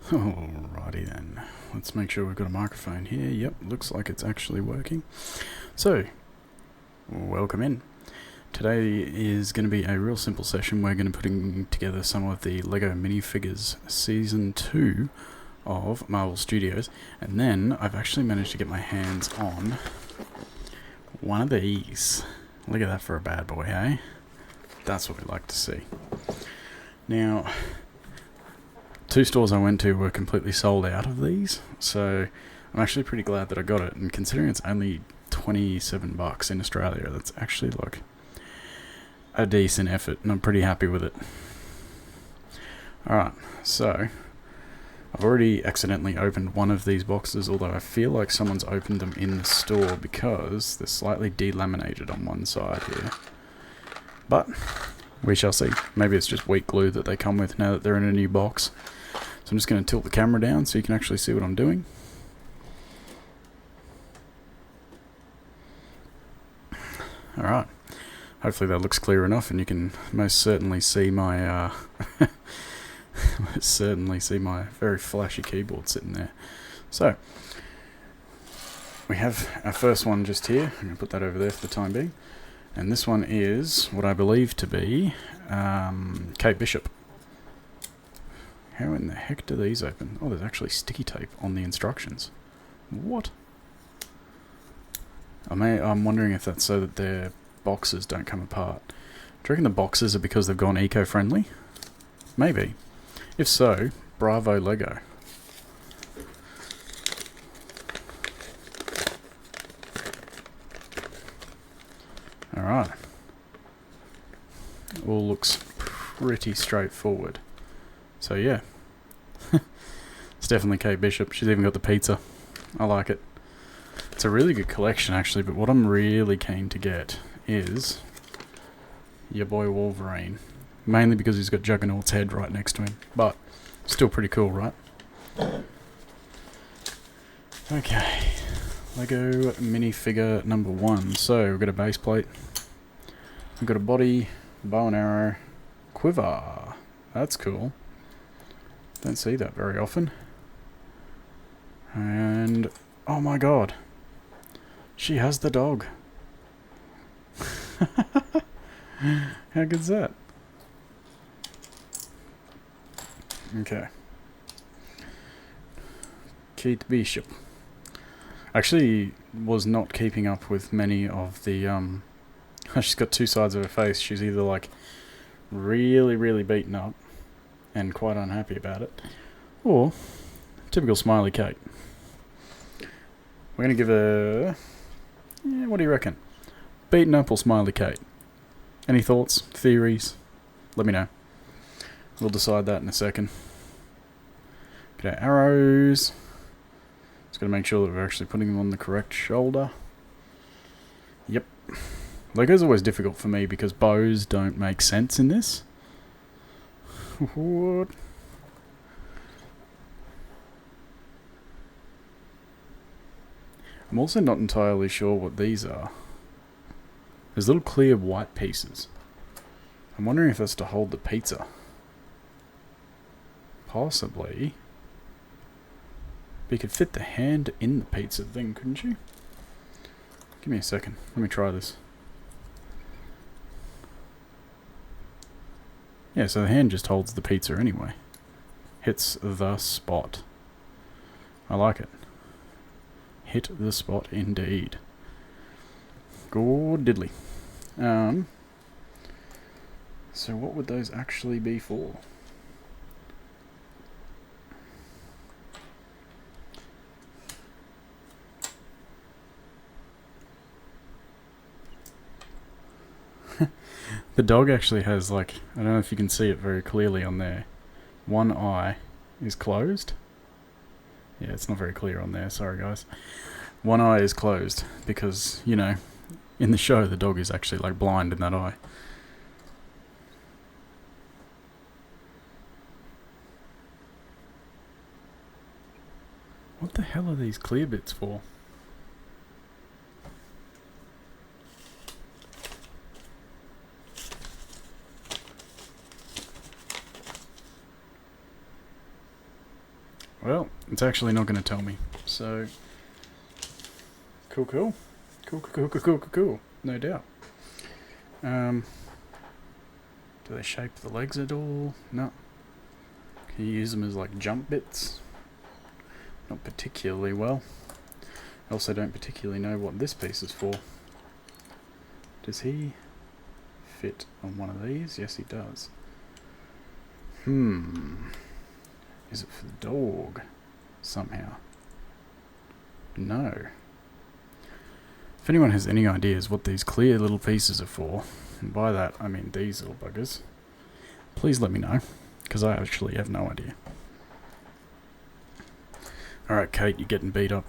Alrighty then, let's make sure we've got a microphone here. Yep, looks like it's actually working. So, welcome in. Today is going to be a real simple session. We're going to be putting together some of the LEGO minifigures Season 2 of Marvel Studios. And then I've actually managed to get my hands on one of these. Look at that for a bad boy, eh? That's what we like to see. Now, 2 stores I went to were completely sold out of these, so I'm actually pretty glad that I got it, and considering it's only $27 in Australia, that's actually like a decent effort, and I'm pretty happy with it. Alright, so I've already accidentally opened one of these boxes, although I feel like someone's opened them in the store because they're slightly delaminated on one side here. But we shall see. Maybe it's just weak glue that they come with now that they're in a new box. So I'm just going to tilt the camera down so you can actually see what I'm doing. Alright. Hopefully that looks clear enough and you can most certainly see my very flashy keyboard sitting there. So we have our first one just here. I'm going to put that over there for the time being. And this one is what I believe to be Kate Bishop. How in the heck do these open? Oh, there's actually sticky tape on the instructions. What? I'm wondering if that's so that their boxes don't come apart. Do you reckon the boxes are because they've gone eco-friendly? Maybe. If so, bravo LEGO. Alright. All looks pretty straightforward. So yeah. It's definitely Kate Bishop. She's even got the pizza. I like it. It's a really good collection actually, but what I'm really keen to get is your boy Wolverine. Mainly because he's got Juggernaut's head right next to him. But still pretty cool, right? Okay. LEGO minifigure number 1. So we've got a base plate. We've got a body, bow and arrow, quiver. That's cool. Don't see that very often. And oh my god, she has the dog. How good's that? Okay. Kate Bishop. Actually was not keeping up with many of the she's got 2 sides of her face. She's either like really beaten up and quite unhappy about it, or typical smiley Kate. We're going to give her... yeah, what do you reckon? Beaten up or smiley Kate? Any thoughts? Theories? Let me know. We'll decide that in a second. Get our arrows. Just got to make sure that we're actually putting them on the correct shoulder. Yep. LEGO's always difficult for me because bows don't make sense in this. What? I'm also not entirely sure what these are. There's little clear white pieces. I'm wondering if that's to hold the pizza. Possibly. But you could fit the hand in the pizza thing, couldn't you? Give me a second. Let me try this. Yeah, so the hand just holds the pizza anyway. Hits the spot. I like it. Hit the spot indeed. Good diddly. So what would those actually be for? The dog actually has like, I don't know if you can see it very clearly on there. One eye is closed. Yeah, it's not very clear on there, sorry guys. One eye is closed because, you know, in the show the dog is actually like blind in that eye. What the hell are these clear bits for? Well, it's actually not going to tell me. So, cool. No doubt. Do they shape the legs at all? No. Can you use them as like jump bits? Not particularly well. I also don't particularly know what this piece is for. Does he fit on one of these? Yes, he does. Is it for the dog? Somehow. No. If anyone has any ideas what these clear little pieces are for, and by that I mean these little buggers, please let me know, because I actually have no idea. Alright, Kate, you're getting beat up.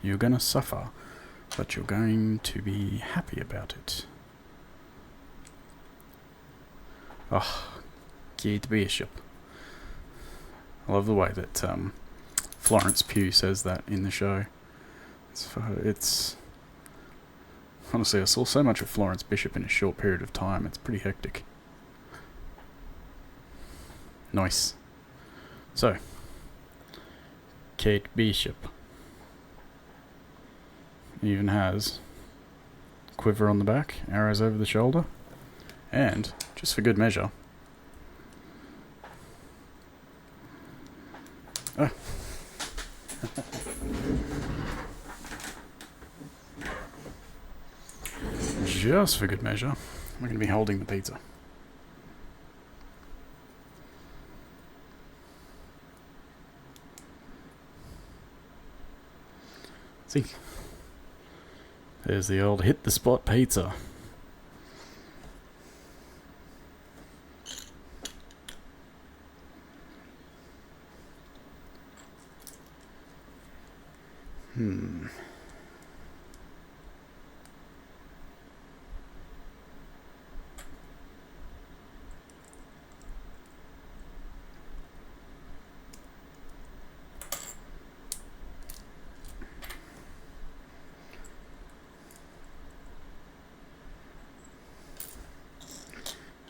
You're gonna suffer, but you're going to be happy about it. Oh, Kate Bishop. I love the way that Florence Pugh says that in the show. It's honestly, I saw so much of Florence Bishop in a short period of time. It's pretty hectic. Nice. So, Kate Bishop even has quiver on the back, arrows over the shoulder, and, just for good measure, just for good measure, we're going to be holding the pizza. See? There's the old hit the spot pizza.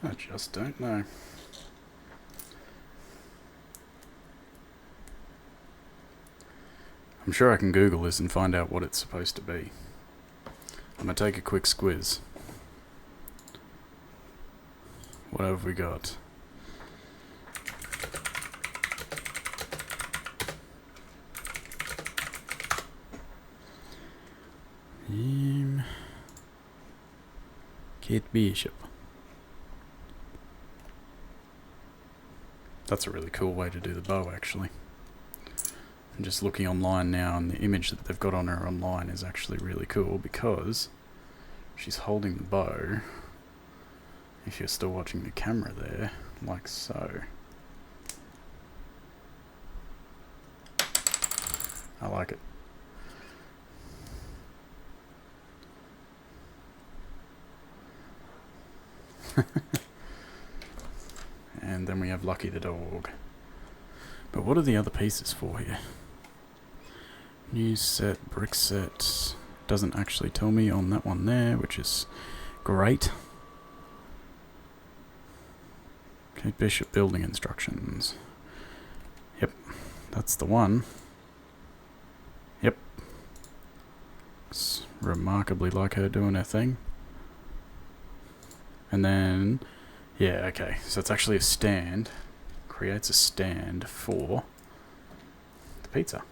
I just don't know. I'm sure I can Google this and find out what it's supposed to be. I'm going to take a quick squiz. What have we got? Kate Bishop. That's a really cool way to do the bow, actually. I'm just looking online now, and the image that they've got on her online is actually really cool because she's holding the bow, if you're still watching the camera there, like so. I like it. And then we have Lucky the dog. But what are the other pieces for here? New set, brick set. Doesn't actually tell me on that one there, which is great. Kate Bishop building instructions. Yep, that's the one. Yep. Looks remarkably like her doing her thing. And then, yeah, okay, so it's actually a stand. Creates a stand for the pizza.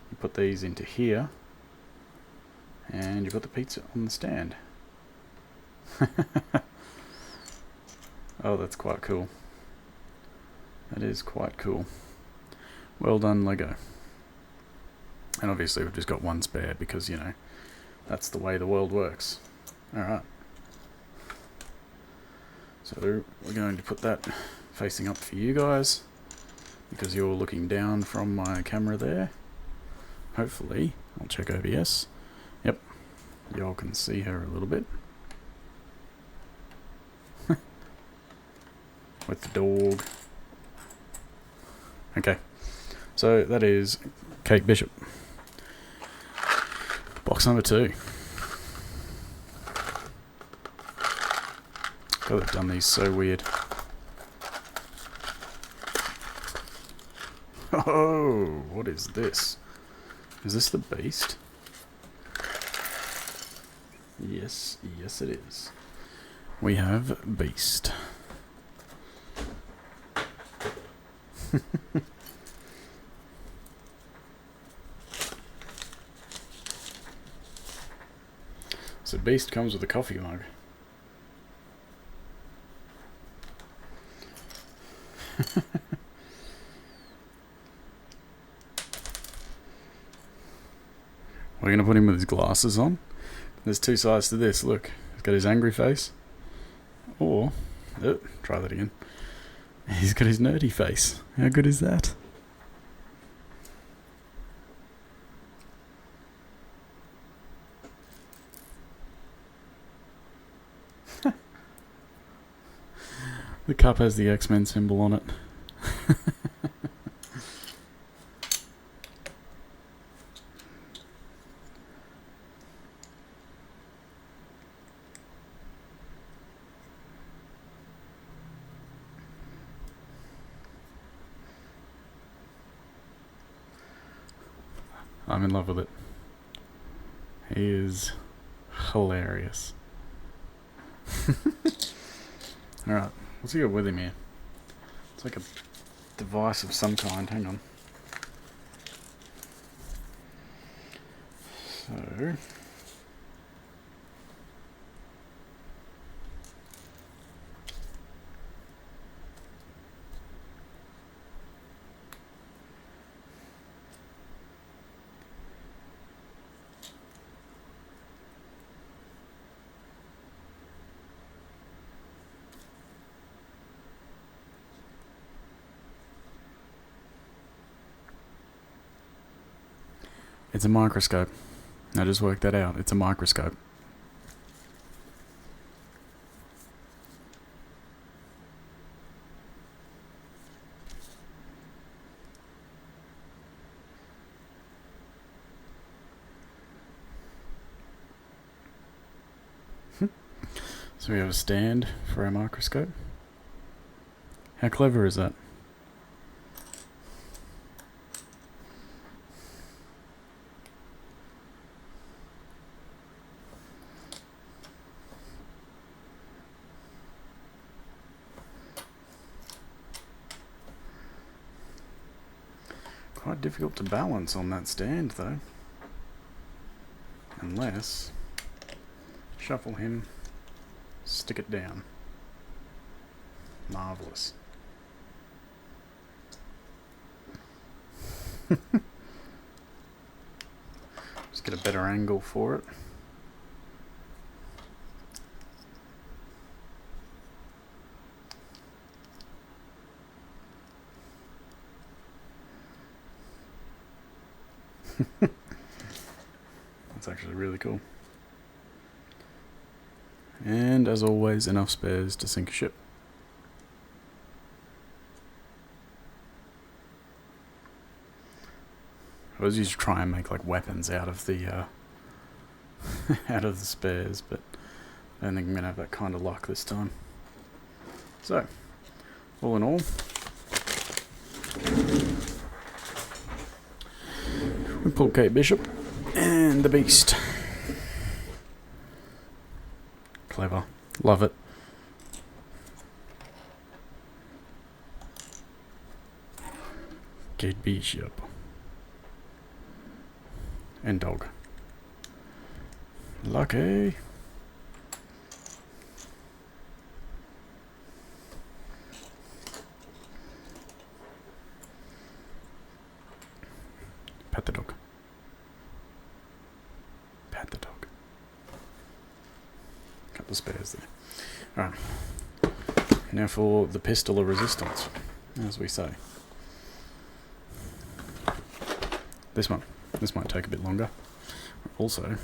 You put these into here, and you put the pizza on the stand. Oh, that's quite cool. That is quite cool. Well done, Lego. And obviously we've just got one spare because, you know, that's the way the world works. Alright. So we're going to put that facing up for you guys because you're looking down from my camera there. Hopefully, I'll check OBS. Yep, y'all can see her a little bit. With the dog. Okay, so that is Kate Bishop. Box number 2. God, they've done these so weird. Oh, what is this? Is this the beast? Yes, yes it is. We have beast. So beast comes with a coffee mug. We're going to put him with his glasses on. There's two sides to this, look. He's got his angry face. Or, try that again. He's got his nerdy face. How good is that? The cup has the X-Men symbol on it. I'm in love with it. He is hilarious. Alright, what's he got with him here? It's like a device of some kind, hang on. So... It's a microscope. I just worked that out. It's a microscope. So we have a stand for our microscope. How clever is that? Quite difficult to balance on that stand though. Unless... shuffle him, stick it down. Marvellous. Just get a better angle for it. That's actually really cool. And as always, enough spares to sink a ship. I always used to try and make like weapons out of the out of the spares, but I don't think I'm gonna have that kind of luck this time. So, all in all, we pulled Kate Bishop and the Beast. Clever. Love it. Kate Bishop. And dog. Lucky. Pet the dog. Pet the dog. Couple of spares there. Alright. Now for the pistol of resistance, as we say. This one. This might take a bit longer. Also,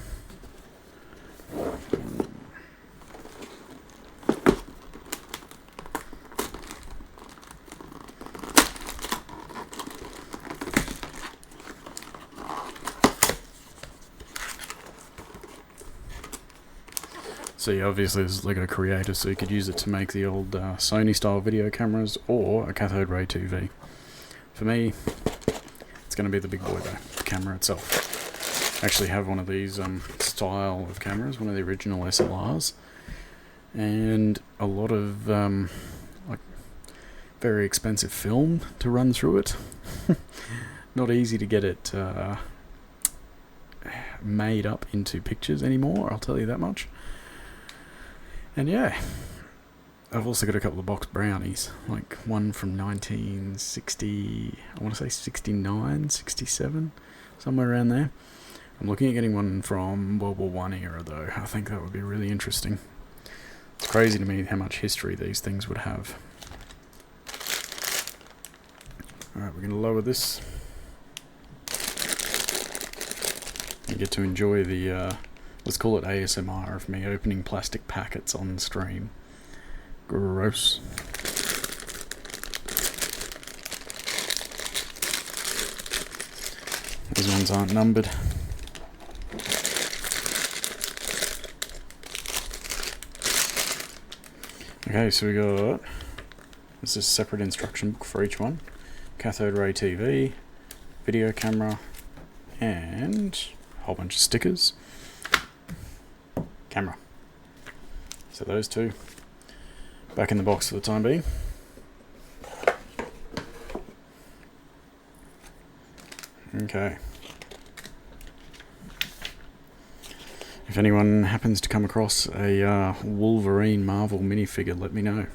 so yeah, obviously this is Lego Creator, so you could use it to make the old Sony style video cameras or a cathode ray 2V. For me, going to be the big boy though, the camera itself. I actually have one of these style of cameras, one of the original SLRs, and a lot of like very expensive film to run through it. Not easy to get it made up into pictures anymore, I'll tell you that much. And yeah, I've also got a couple of box brownies, like one from 1960, I want to say 69, 67, somewhere around there. I'm looking at getting one from World War I era though. I think that would be really interesting. It's crazy to me how much history these things would have. Alright, we're going to lower this. You get to enjoy the, let's call it ASMR of me opening plastic packets on stream. Gross. These ones aren't numbered. Okay, so we got, this is a separate instruction book for each one. Cathode ray TV, video camera, and a whole bunch of stickers. Camera. So those two back in the box for the time being. Okay. If anyone happens to come across a Wolverine Marvel minifigure, let me know.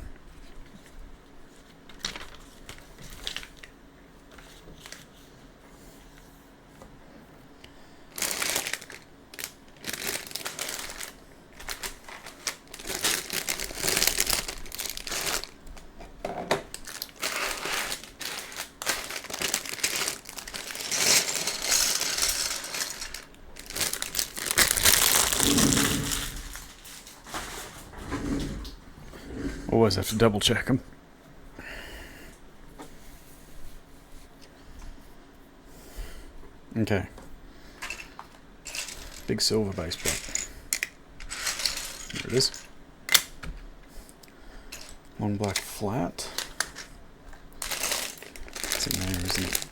Always have to double check them. Okay. Big silver base plate. There it is. One black flat. It's in there, isn't it?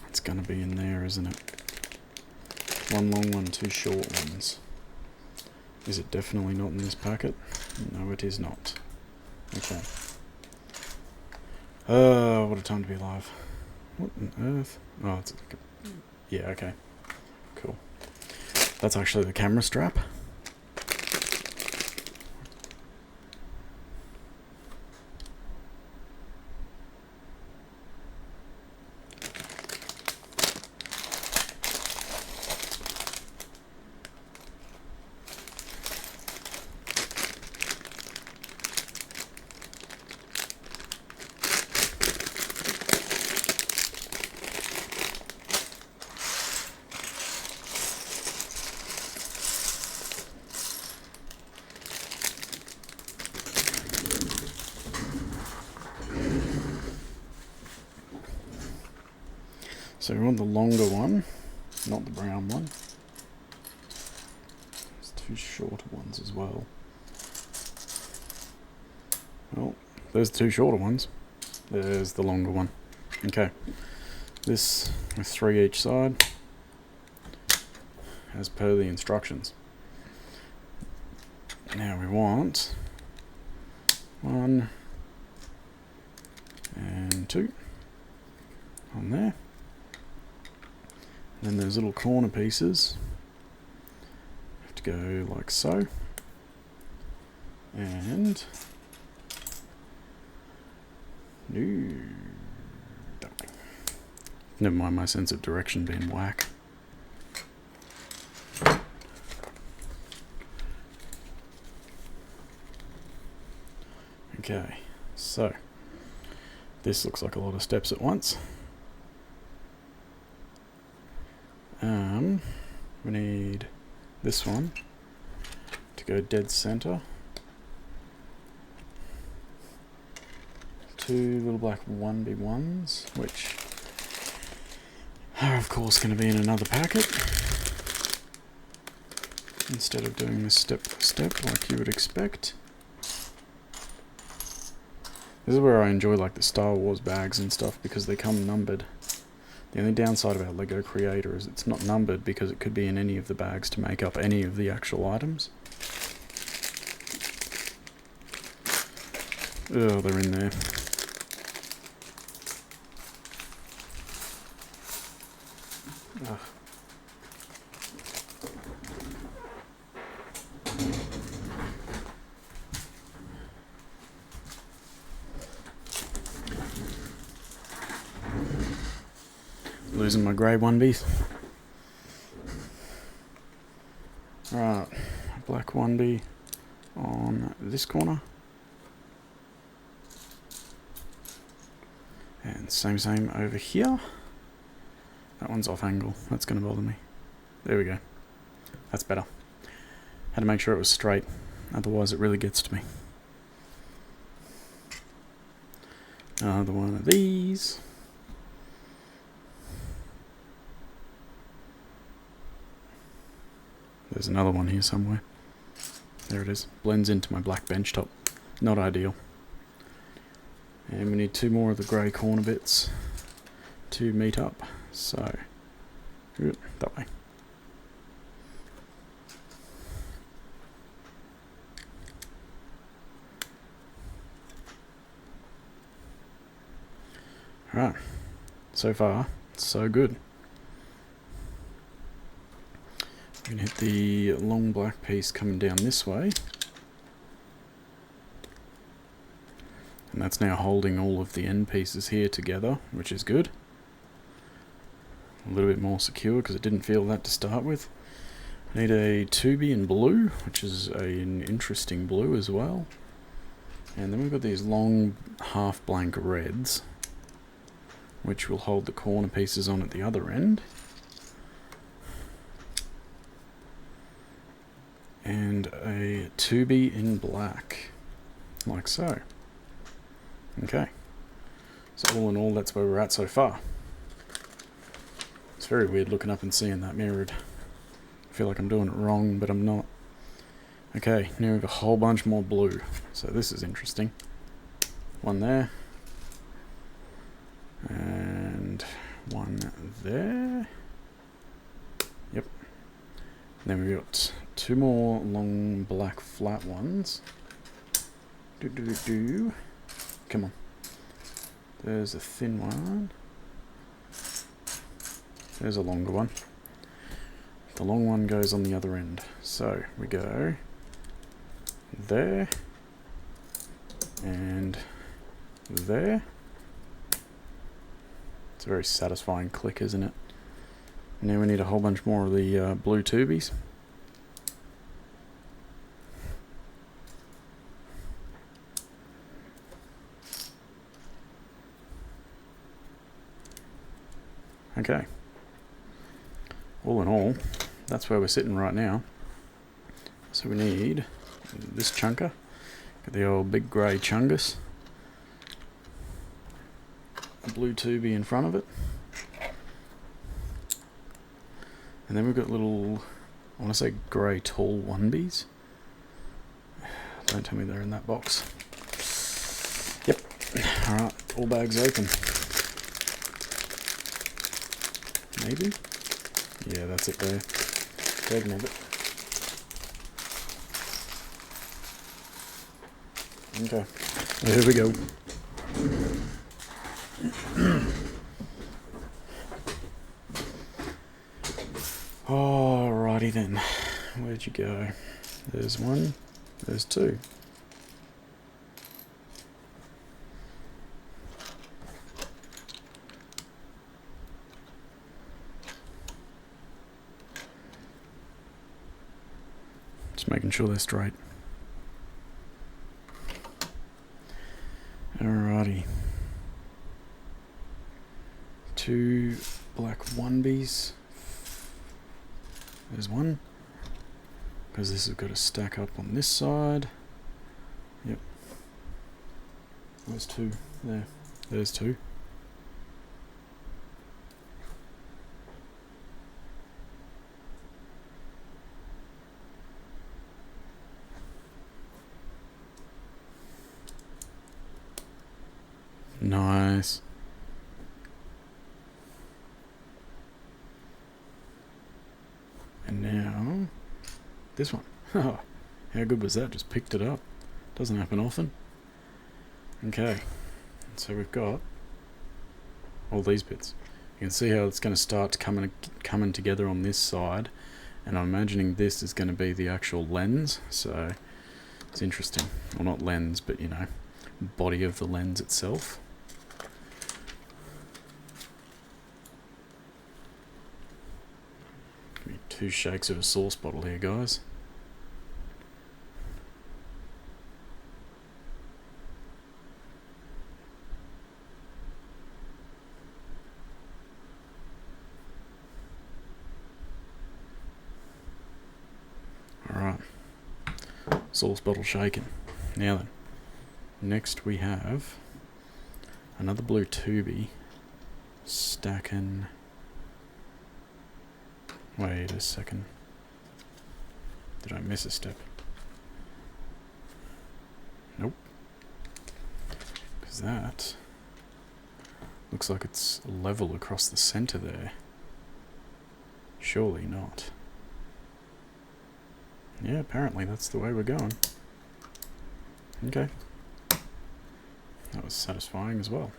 It's gonna be in there, isn't it? One long one, two short ones. Is it definitely not in this packet? No, it is not. Okay. What a time to be alive. What on earth? Oh, it's like a... Yeah, okay. Cool. That's actually the camera strap. So we want the longer one, not the brown one. There's two shorter ones as well. Well, there's the two shorter ones. There's the longer one. Okay. This with 3 each side, as per the instructions. Now we want 1 and 2 on there. Then those little corner pieces have to go like so, and never mind my sense of direction being whack. Okay, so this looks like a lot of steps at once. We need this one to go dead center. 2 little black 1B1s, which are of course going to be in another packet, instead of doing this step by step like you would expect. This is where I enjoy like the Star Wars bags and stuff, because they come numbered. The only downside of our Lego Creator is it's not numbered because it could be in any of the bags to make up any of the actual items. Oh, they're in there. Ugh. Losing my grey 1Bs. Alright, black 1B on this corner. And same over here. That one's off angle. That's going to bother me. There we go. That's better. Had to make sure it was straight. Otherwise it really gets to me. Another one of these. There's another one here somewhere. There it is. Blends into my black bench top. Not ideal. And we need 2 more of the grey corner bits to meet up. So, that way. Alright. So far, so good. We can hit the long black piece coming down this way. And that's now holding all of the end pieces here together, which is good. A little bit more secure because it didn't feel that to start with. I need a 2B in blue, which is an interesting blue as well. And then we've got these long half blank reds, which will hold the corner pieces on at the other end. And a 2B in black, like so. Okay, so all in all, that's where we're at so far. It's very weird looking up and seeing that mirrored. I feel like I'm doing it wrong, but I'm not. Okay, now we have a whole bunch more blue, so this is interesting. One there, and one there. Yep. And then we've got 2 more long black flat ones. Come on. There's a thin one. There's a longer one. The long one goes on the other end. So we go there and there. It's a very satisfying click, isn't it? Now we need a whole bunch more of the blue tubies. Okay. All in all, that's where we're sitting right now. So we need this chunker. Got the old big grey chungus. A blue tubie in front of it. And then we've got little, I want to say grey tall 1Bs. Don't tell me they're in that box. Yep. Alright, all bags open. Maybe? Yeah, that's it there. Taking it. Okay, here we go. Alrighty then. Where'd you go? There's one. There's 2. Just making sure they're straight. Alrighty. 2 black 1Bs. There's one. Because this has got to stack up on this side. Yep. There's 2. There. There's 2. Nice. This one. Oh, how good was that? Just picked it up. Doesn't happen often. Okay, so we've got all these bits. You can see how it's going to start coming together on this side, and I'm imagining this is going to be the actual lens, so it's interesting. Well, not lens, but you know, body of the lens itself. Give me 2 shakes of a sauce bottle here, guys. Alright, sauce bottle shaken. Now then, next we have another blue tubey stacking. Wait a second. Did I miss a step? Nope. Because that looks like it's level across the center there. Surely not. Yeah, apparently that's the way we're going. Okay. That was satisfying as well.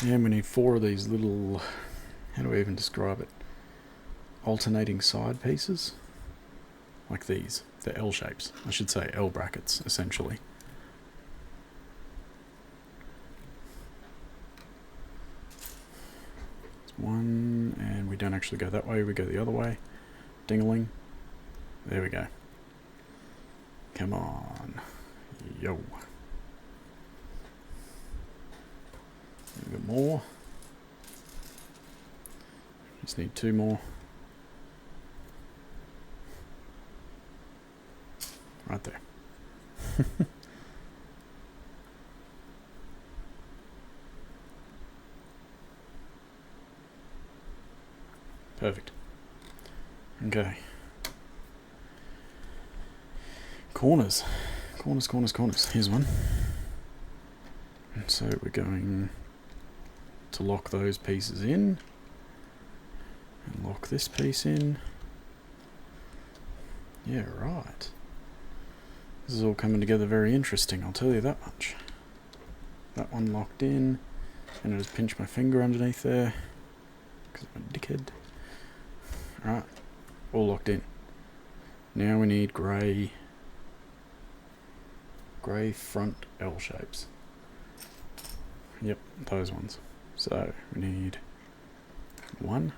And we need 4 of these little, how do I even describe it? Alternating side pieces. Like these. They're L shapes. I should say L brackets, essentially. It's 1, and we don't actually go that way, we go the other way. Ding-a-ling. There we go. Come on. Yo. A bit more. Just need 2 more. Right there. Perfect. Okay. Corners. Corners. Here's one. And so we're going to lock those pieces in. And lock this piece in. Yeah, right. This is all coming together very interesting, I'll tell you that much. That one locked in. And I just pinch my finger underneath there. Because I'm a dickhead. Alright. All locked in. Now we need grey front L shapes. Yep, those ones. So we need 1,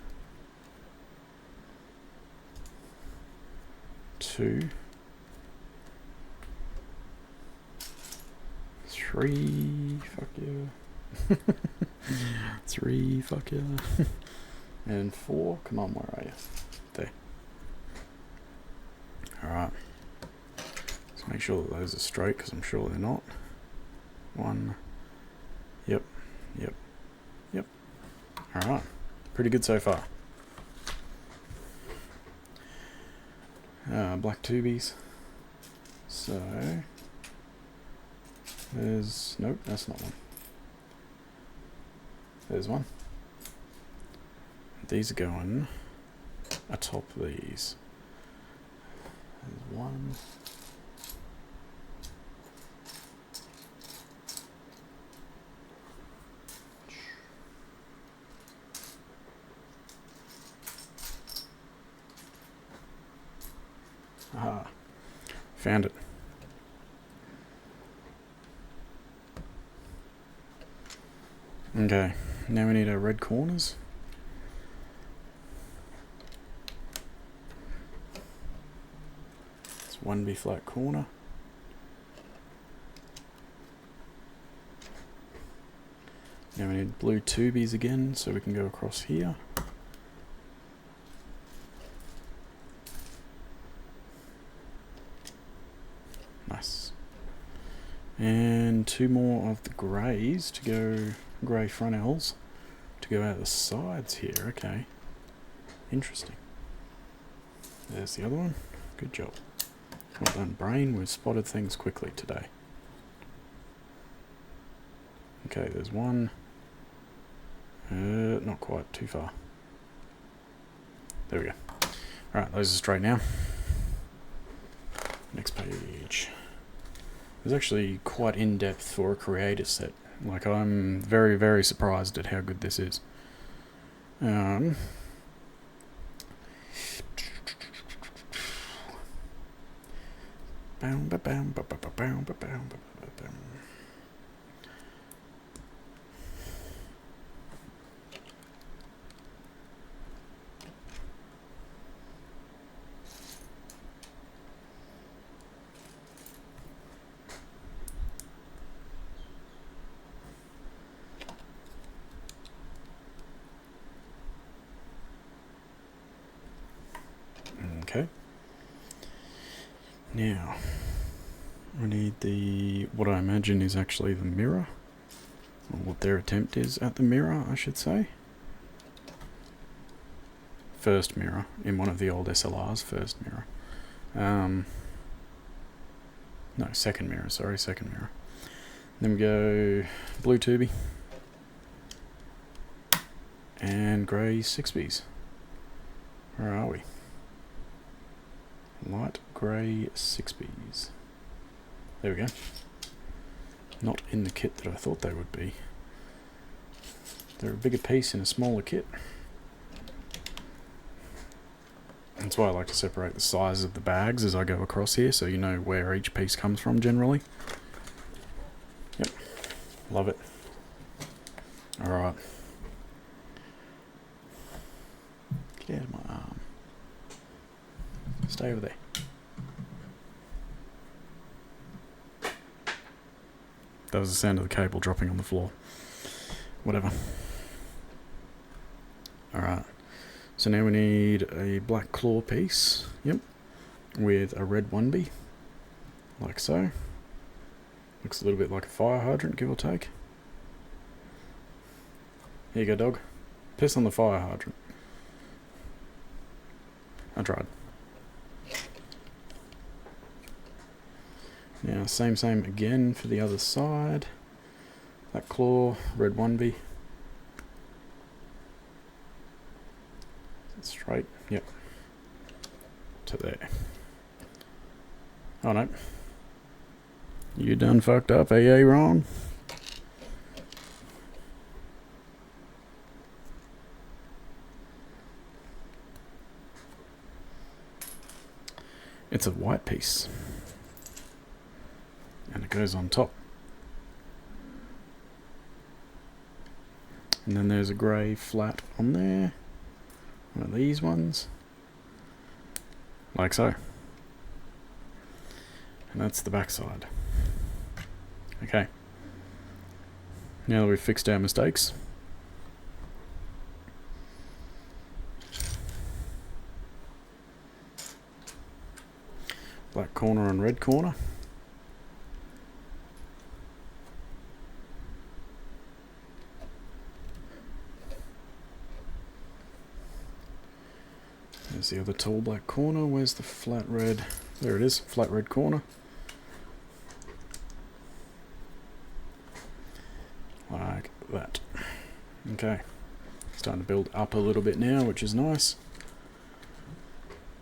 2, 3, fuck yeah. 3, fuck yeah. And 4, come on, where are you? There. Alright. Let's make sure that those are straight, because I'm sure they're not. 1. Yep. Alright. Pretty good so far. Black tubies. So there's, nope, that's not one. There's one. These are going atop these. There's one. Aha, found it. Okay, now we need our red corners. It's 1B flat corner. Now we need blue tubies again, so we can go across here. Nice. And 2 more of the greys to go, grey front L's to go out the sides here. Okay. Interesting. There's the other one. Good job. Well done, brain. We've spotted things quickly today. Okay, there's one. Not quite, too far. There we go. Alright, those are straight now. Next page. It's actually quite in-depth for a creator set. Like, I'm very, very surprised at how good this is. Okay. Now, I need what I imagine is actually the mirror, or what their attempt is at the mirror, I should say. First mirror, in one of the old SLRs, first mirror. No, second mirror, sorry, second mirror. Then we go blue tubey, and grey 6Bs. Where are we? Light grey 6Bs. There we go. Not in the kit that I thought they would be. They're a bigger piece in a smaller kit. That's why I like to separate the size of the bags as I go across here, so you know where each piece comes from generally. Yep. Love it. Alright. Get out of my arm. Stay over there. That was the sound of the cable dropping on the floor. Whatever. Alright. So now we need a black claw piece. Yep. With a red 1B. Like so. Looks a little bit like a fire hydrant, give or take. Here you go, dog. Piss on the fire hydrant. I tried. Now, same again for the other side. That claw, red 1B. Straight, yep. To there. Oh no. You done fucked up, AA wrong. It's a white piece. And it goes on top. And then there's a grey flat on there. One of these ones. Like so. And that's the back side. Okay. Now that we've fixed our mistakes. Black corner and red corner. There's the other tall black corner. Where's the flat red? There it is, flat red corner. Like that. Okay. Starting to build up a little bit now, which is nice.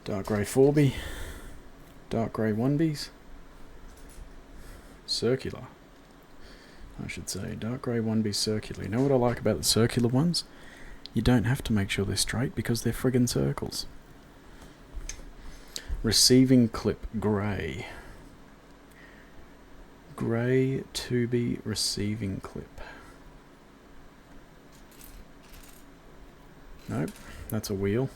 Dark grey 4B. Dark grey 1Bs. Circular. I should say. Dark grey 1B circular. You know what I like about the circular ones? You don't have to make sure they're straight because they're friggin' circles. Receiving clip grey. Grey 2B receiving clip. Nope, that's a wheel.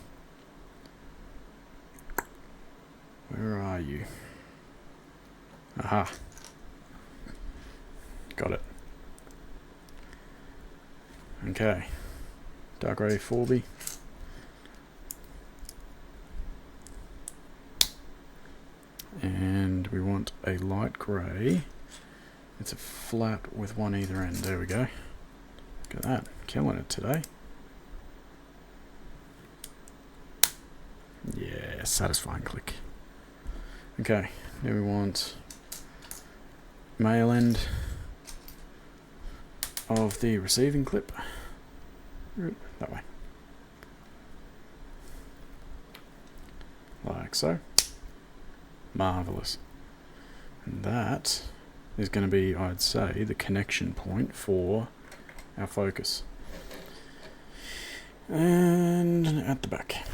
Where are you? Aha. Got it. Okay. Dark grey 4B. And we want a light grey. It's a flat with one either end. There we go. Look at that. Killing it today. Yeah, satisfying click. Okay, now we want male end of the receiving clip. That way. like so. Marvellous. And that is going to be, I'd say, the connection point for our focus. And at the back.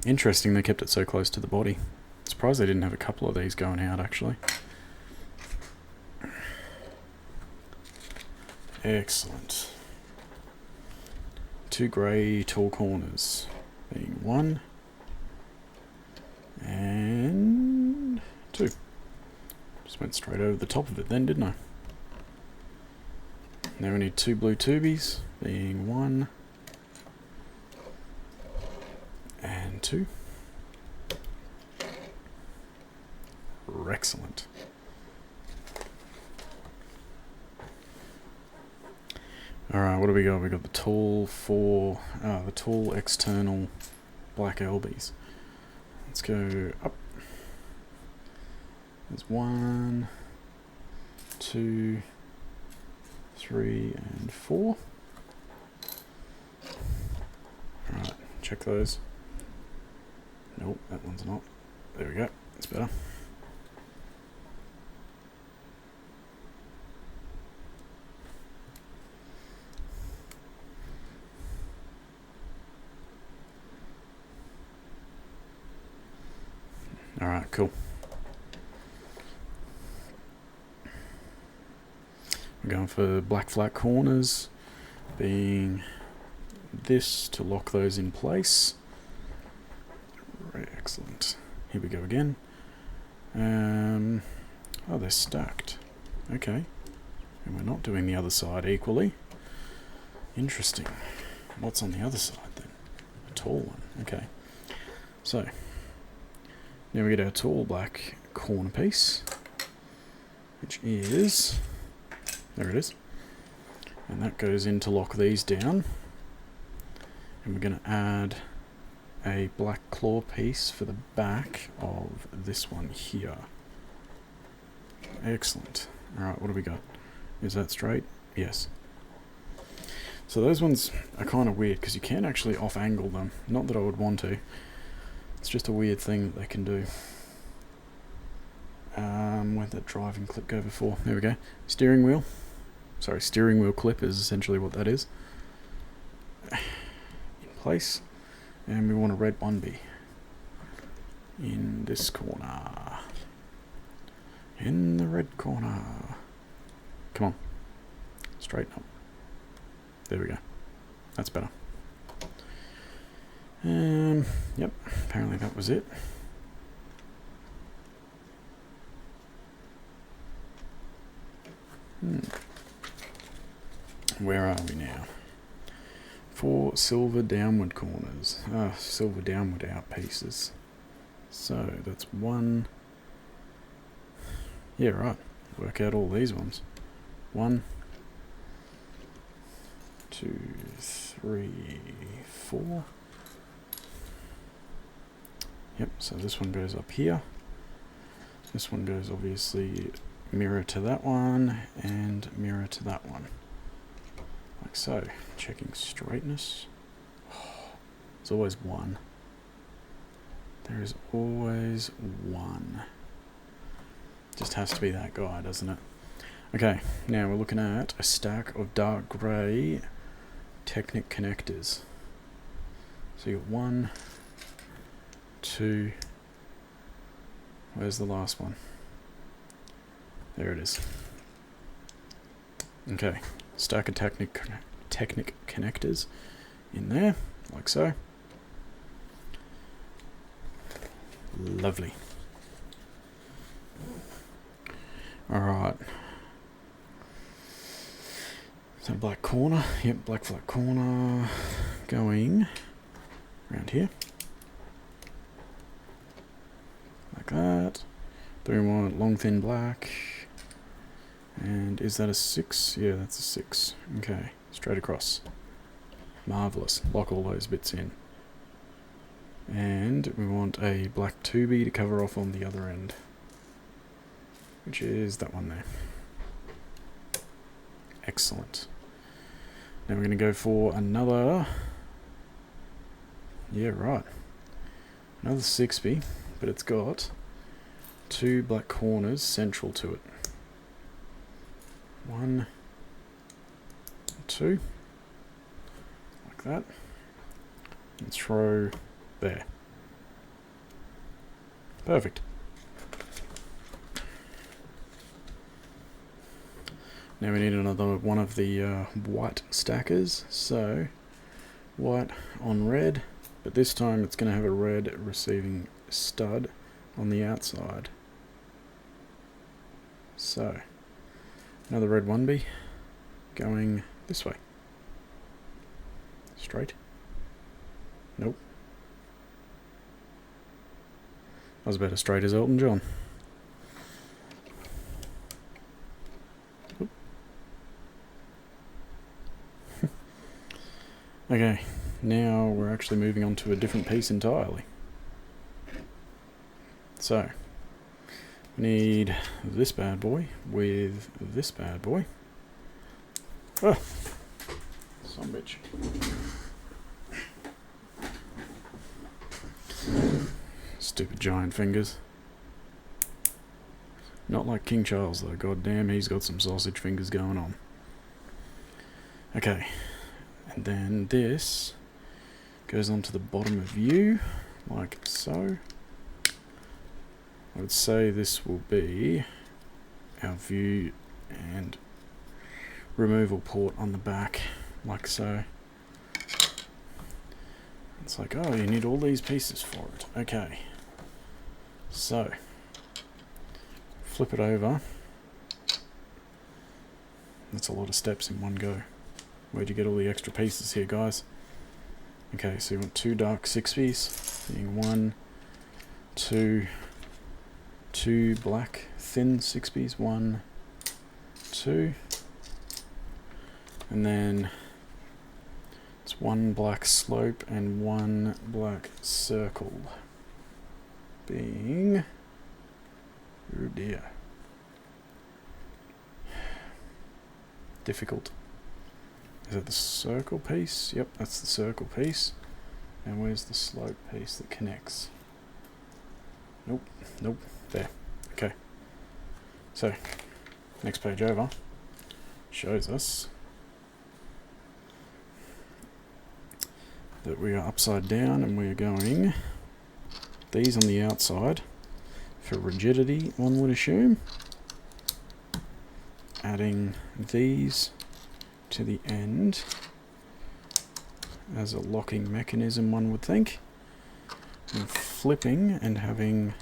Interesting they kept it so close to the body. Surprised they didn't have a couple of these going out, actually. Excellent. 2 grey tall corners, being 1 and 2. Just went straight over the top of it then, didn't I? Now we need 2 blue tubies, being 1 and 2. Excellent. Alright, what do we got? We got the tall external black LBs. Let's go up. There's 1, 2, 3, and 4. Alright, check those. Nope, that one's not. There we go, that's better. Alright, cool. We're going for black flat corners, being this to lock those in place. Right, excellent. Here we go again. Oh, they're stacked. Okay. And we're not doing the other side equally. Interesting. What's on the other side then? A tall one. Okay. So, now we get our tall black corner piece, which is, there it is, and that goes in to lock these down, and we're going to add a black claw piece for the back of this one here. Excellent. Alright, what do we got? Is that straight? Yes. So those ones are kind of weird because you can actually off-angle them. Not that I would want to. It's just a weird thing that they can do. Where'd that driving clip go before? There we go. Steering wheel. Sorry, steering wheel clip is essentially what that is. In place. And we want a red one be in this corner. In the red corner. Come on. Straighten up. There we go. That's better. Yep, apparently that was it. Where are we now? 4 silver downward corners. Silver downward out pieces. So that's 1. Yeah, right. Work out all these ones. 1, 2, 3, 4. Yep, so this one goes up here. This one goes obviously mirror to that one and mirror to that one. Like so. Checking straightness. There's always one. There is always one. Just has to be that guy, doesn't it? Okay, now we're looking at a stack of dark grey Technic connectors. So you got 1, 2. Where's the last one? There it is. Okay, stack of Technic connectors in there, like so. Lovely. Alright. So black corner, yep, black flat corner going around here. Like that. Then we want long thin black. And is that a 6? Yeah, that's a 6. Okay, straight across. Marvellous. Lock all those bits in. And we want a black 2B to cover off on the other end, which is that one there. Excellent. Now we're going to go for another... Yeah, right. Another 6B, but it's got 2 black corners central to it. 1, 2, like that, and throw there. Perfect. Now we need another one of the white stackers, so white on red, but this time it's going to have a red receiving stud on the outside. So, another red 1B going this way. Straight. Nope. I was about as straight as Elton John. Okay, now we're actually moving on to a different piece entirely. So, we need this bad boy with this bad boy. Oh, son of a bitch. Stupid giant fingers. Not like King Charles though, god damn, he's got some sausage fingers going on. Okay, and then this goes onto the bottom of view, like so. I would say this will be our view and removal port on the back, like so. It's like, oh, you need all these pieces for it. Okay. So, flip it over. That's a lot of steps in one go. Where'd you get all the extra pieces here, guys? Okay, so you want 2 dark 6Bs, being 1, 2, 2 black thin 6Bs, 1, 2, and then it's 1 black slope and 1 black circle, being, oh dear, difficult. Is that the circle piece? Yep, that's the circle piece. And where's the slope piece that connects? Nope, nope, there. Okay. So, next page over shows us that we are upside down and we are going these on the outside for rigidity, one would assume. Adding these to the end as a locking mechanism, one would think. And flipping and having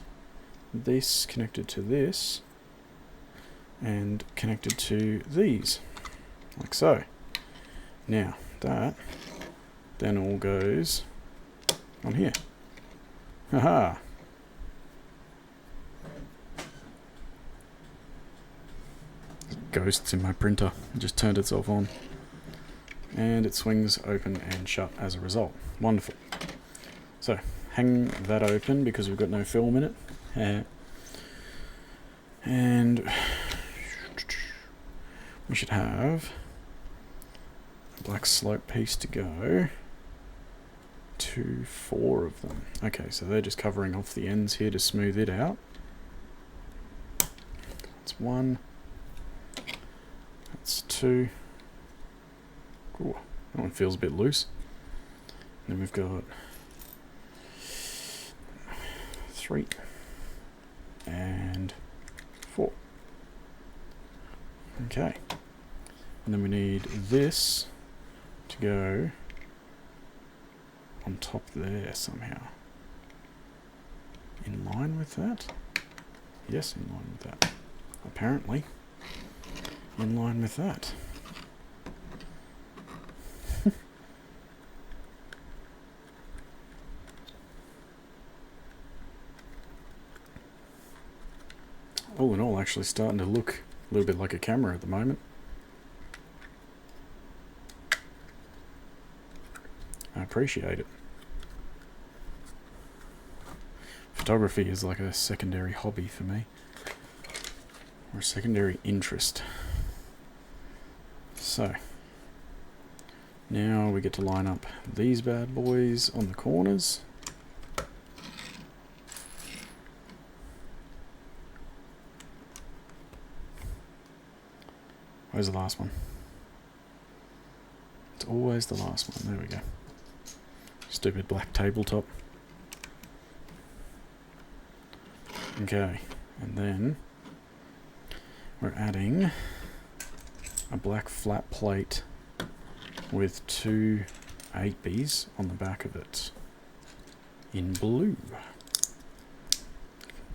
this connected to this and connected to these, like so. Now that then all goes on here. Haha! Ghosts in my printer. It just turned itself on. And it swings open and shut as a result. Wonderful. So, hang that open because we've got no film in it. And we should have a black slope piece to go to 4 of them. Okay, so they're just covering off the ends here to smooth it out. That's 1. That's 2. Ooh, that one feels a bit loose. And then we've got 3 and 4. Okay. And then we need this to go on top there somehow. In line with that? Yes, in line with that. Apparently. In line with that. All in all, actually starting to look a little bit like a camera at the moment. I appreciate it. Photography is like a secondary hobby for me, or a secondary interest. So, now we get to line up these bad boys on the corners. Where's the last one? It's always the last one. There we go. Stupid black tabletop. Okay, and then we're adding a black flat plate with 2 8Bs on the back of it in blue.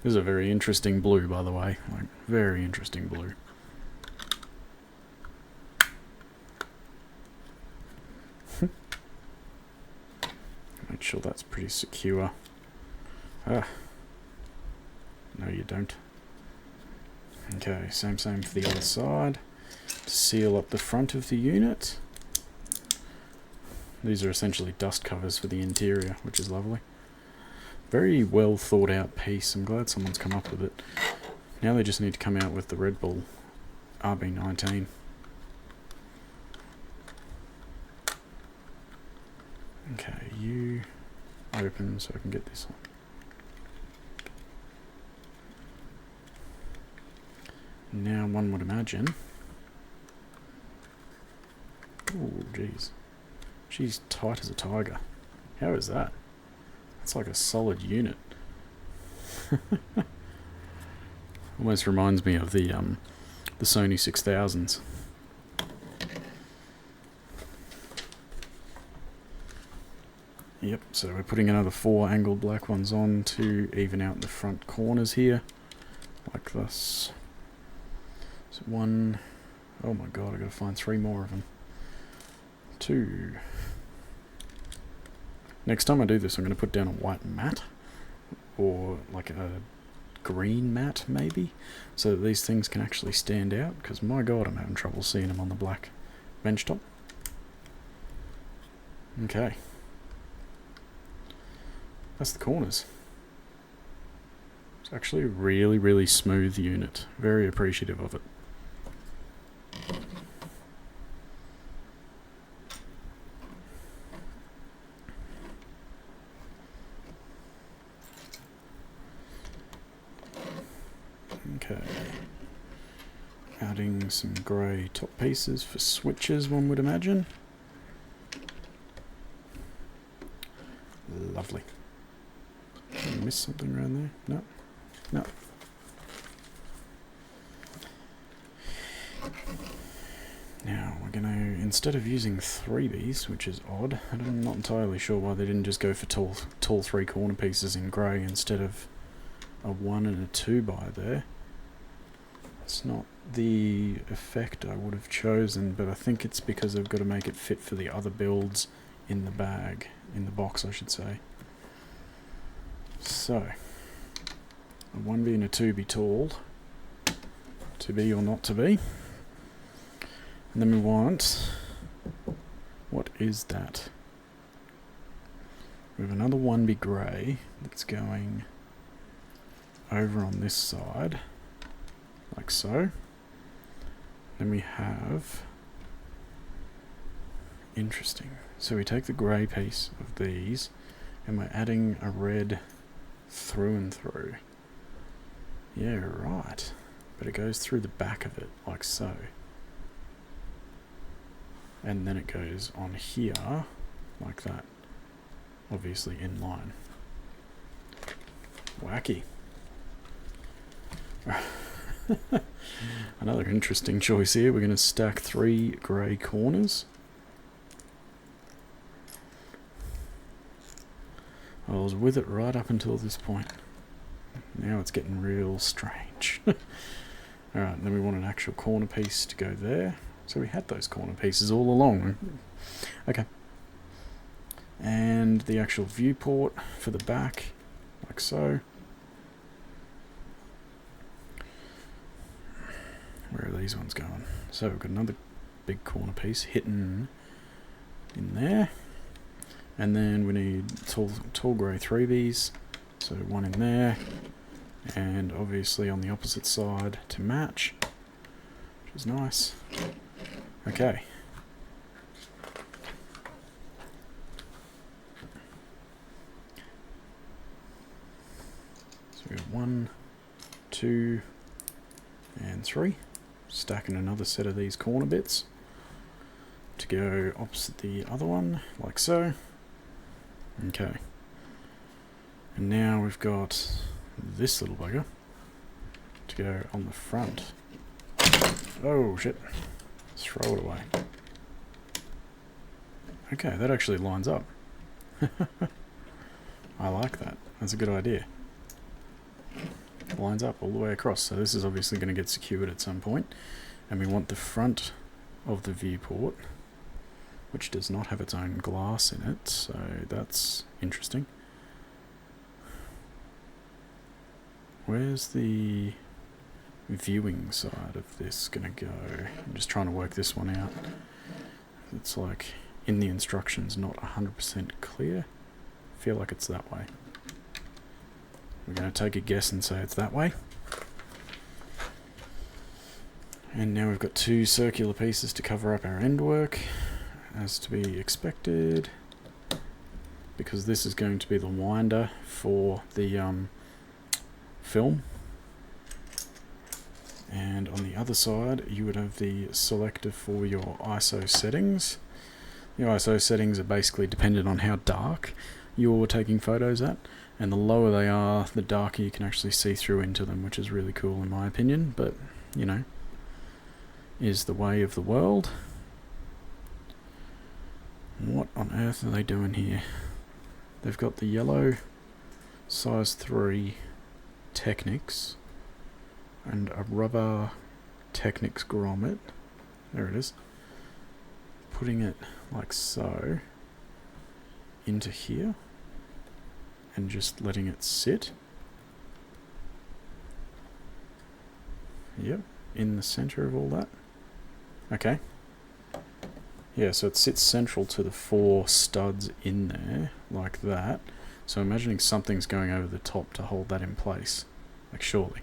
This is a very interesting blue, by the way. Like, very interesting blue. Make sure that's pretty secure. Ah. No, you don't. Okay, same for the other side. To seal up the front of the unit. These are essentially dust covers for the interior, which is lovely. Very well thought out piece. I'm glad someone's come up with it. Now they just need to come out with the Red Bull RB19. Okay, you open so I can get this on. Now one would imagine... Oh, jeez. She's tight as a tiger. How is that? That's like a solid unit. Almost reminds me of the Sony 6000s. Yep, so we're putting another 4 angled black ones on to even out the front corners here. Like this. So 1... Oh my god, I gotta find 3 more of them. 2. Next time I do this, I'm going to put down a white mat, or like a green mat maybe, so that these things can actually stand out, because my god, I'm having trouble seeing them on the black bench top. Okay. That's the corners. It's actually a really, really smooth unit. Very appreciative of it. Okay, adding some grey top pieces for switches, one would imagine. Lovely. Did I miss something around there? No. No. Now we're going to, instead of using 3Bs, which is odd, I'm not entirely sure why they didn't just go for tall 3 corner pieces in grey instead of a 1 and a 2 by there. It's not the effect I would have chosen, but I think it's because I've got to make it fit for the other builds in the bag, in the box I should say. So, a 1B and a 2B tall, to be or not to be. And then we want, what is that? We have another 1B grey that's going over on this side. Like so. Then we have... Interesting. So we take the grey piece of these and we're adding a red through and through. Yeah, right. But it goes through the back of it, like so. And then it goes on here, like that. Obviously in line. Wacky. Another interesting choice here. We're going to stack 3 grey corners. I was with it right up until this point. Now it's getting real strange. Alright, then we want an actual corner piece to go there. So we had those corner pieces all along. Okay. And the actual viewport for the back, like so. Where are these ones going? So we've got another big corner piece hidden in there. And then we need tall grey 3Bs. So 1 in there. And obviously on the opposite side to match. Which is nice. Okay. So we got 1, 2, and 3. stacking another set of these corner bits to go opposite the other one, like so. Okay. And now we've got this little bugger to go on the front. Oh shit. Let's throw it away. Okay, that actually lines up. I like that. That's a good idea. Lines up all the way across. So this is obviously going to get secured at some point. And we want the front of the viewport, which does not have its own glass in it, so that's interesting. Where's the viewing side of this gonna go? I'm just trying to work this one out. It's like in the instructions not 100% clear. I feel like it's that way. We're gonna take a guess and say it's that way. And now we've got two circular pieces to cover up our end work, as to be expected, because this is going to be the winder for the film. And on the other side you would have the selector for your ISO settings. The ISO settings are basically dependent on how dark you're taking photos at, and the lower they are, the darker you can actually see through into them, which is really cool in my opinion, but you know, is the way of the world. What on earth are they doing here? They've got the yellow size 3 Technics and a rubber Technics grommet. There it is. Putting it like so into here and just letting it sit. Yep, in the center of all that. Okay. Yeah, so it sits central to the 4 studs in there, like that. So imagining something's going over the top to hold that in place. Like, surely.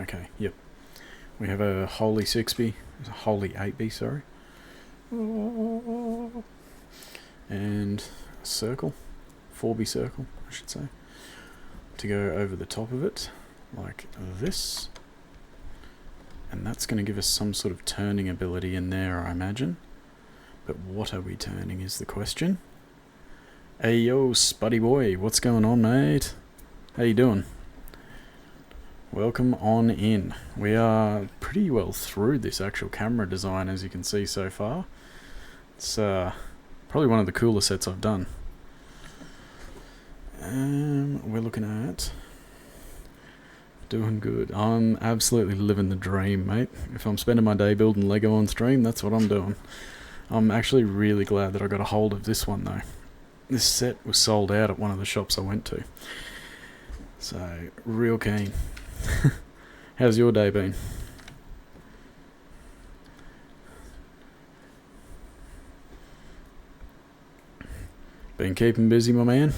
Okay, yep. We have a Holy 6B, a Holy 8B, sorry. And a circle, 4B circle, I should say, to go over the top of it, like this. And that's going to give us some sort of turning ability in there, I imagine. But what are we turning is the question. Hey yo, Spuddy boy, what's going on, mate? How you doing? Welcome on in. We are pretty well through this actual camera design, as you can see so far. It's probably one of the cooler sets I've done. We're looking at doing good. I'm absolutely living the dream, mate. If I'm spending my day building Lego on stream, that's what I'm doing. I'm actually really glad that I got a hold of this one though. This set was sold out at one of the shops I went to. So, real keen. How's your day been? Been keeping busy, my man?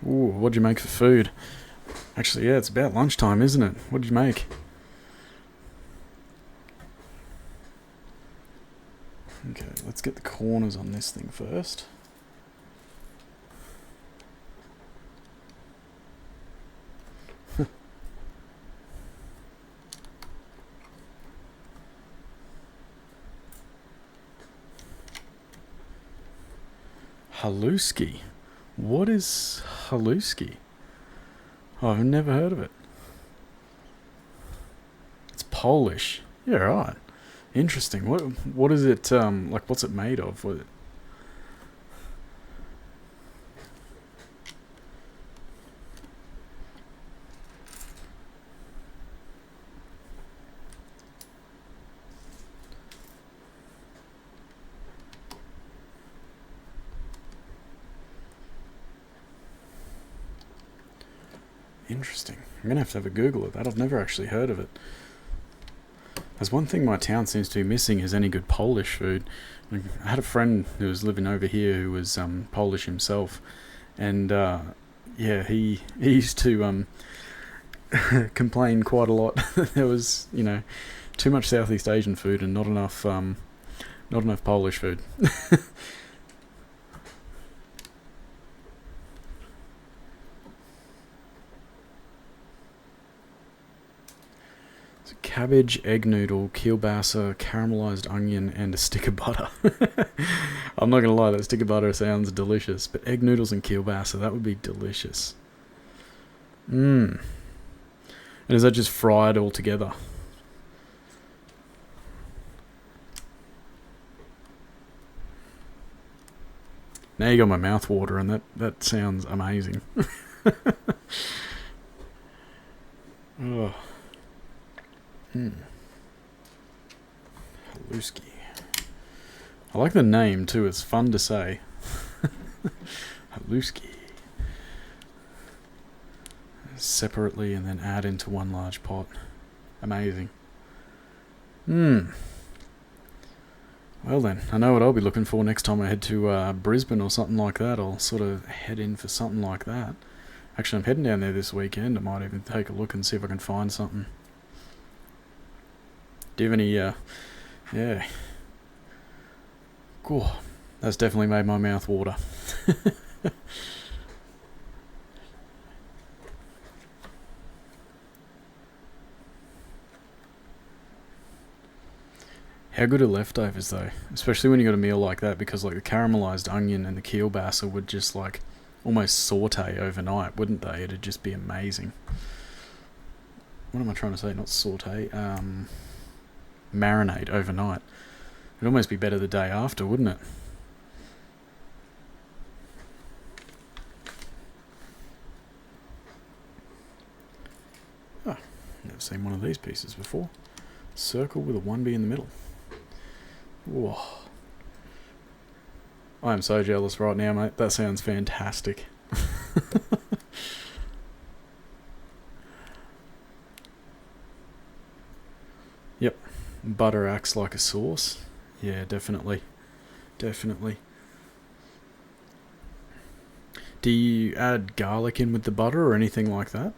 Ooh, what'd you make for food? Actually, yeah, it's about lunchtime, isn't it? What did you make? Okay, let's get the corners on this thing first. Haluski. What is Haluski? Oh, I've never heard of it. It's Polish. Yeah, right. Interesting. What is it like, what's it made of? What? Interesting. I'm going to have a Google of that. I've never actually heard of it. There's one thing my town seems to be missing is any good Polish food. I had a friend who was living over here who was Polish himself. And, yeah, he used to complain quite a lot. There was, too much Southeast Asian food and not enough Polish food. Cabbage, egg noodle, kielbasa, caramelized onion, and a stick of butter. I'm not gonna lie, that stick of butter sounds delicious, but egg noodles and kielbasa, that would be delicious. And is that just fried all together? Now you got my mouth water, and that sounds amazing. Oh. Haluski. I like the name too, it's fun to say. Haluski. Separately and then add into one large pot. Amazing. Well then, I know what I'll be looking for next time I head to Brisbane or something like that. I'll sort of head in for something like that. Actually, I'm heading down there this weekend. I might even take a look and see if I can find something. Do you have any, yeah. Cool. That's definitely made my mouth water. How good are leftovers though? Especially when you got a meal like that, because like the caramelized onion and the kielbasa would just like almost saute overnight, wouldn't they? It'd just be amazing. What am I trying to say? Not saute. Marinate overnight. It'd almost be better the day after, wouldn't it? Oh, never seen one of these pieces before. Circle with a 1B in the middle. Whoa. I am so jealous right now, mate. That sounds fantastic. Yep. Butter acts like a sauce. Yeah, definitely. Definitely. Do you add garlic in with the butter or anything like that?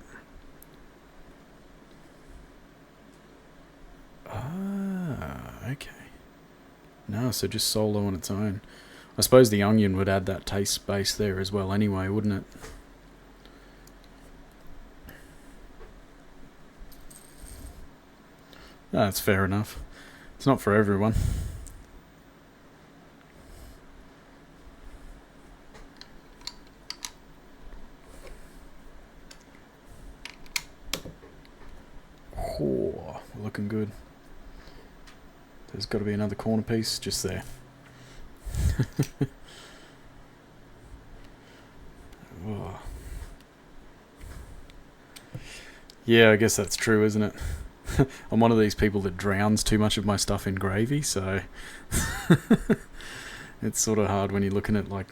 Ah, okay. No, so just solo on its own. I suppose the onion would add that taste base there as well anyway, wouldn't it? That's fair enough. It's not for everyone. Oh, looking good. There's got to be another corner piece just there. Oh. Yeah, I guess that's true, isn't it? I'm one of these people that drowns too much of my stuff in gravy, so it's sort of hard when you're looking at like,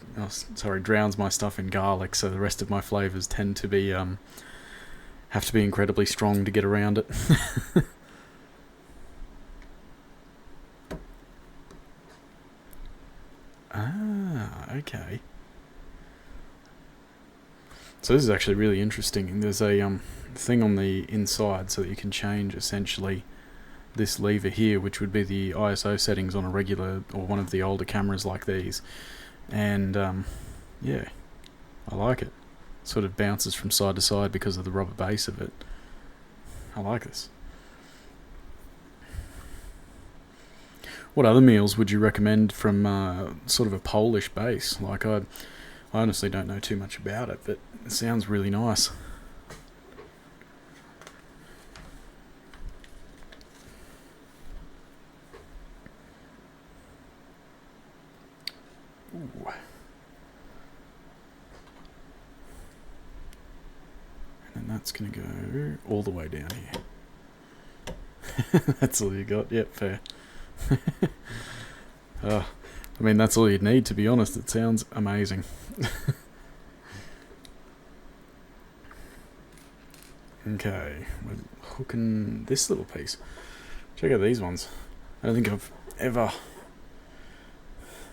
drowns my stuff in garlic, so the rest of my flavours tend to be have to be incredibly strong to get around it. Ah, okay. So this is actually really interesting. There's a thing on the inside so that you can change essentially this lever here, which would be the ISO settings on a regular or one of the older cameras like these. And yeah, I like it. Sort of bounces from side to side because of the rubber base of it. I like this. What other meals would you recommend from sort of a Polish base? Like I honestly don't know too much about it, but it sounds really nice. Ooh. And that's going to go all the way down here. That's all you got? Yep, fair. I mean, that's all you'd need, to be honest. It sounds amazing. Okay, we're hooking this little piece. Check out these ones. I don't think I've ever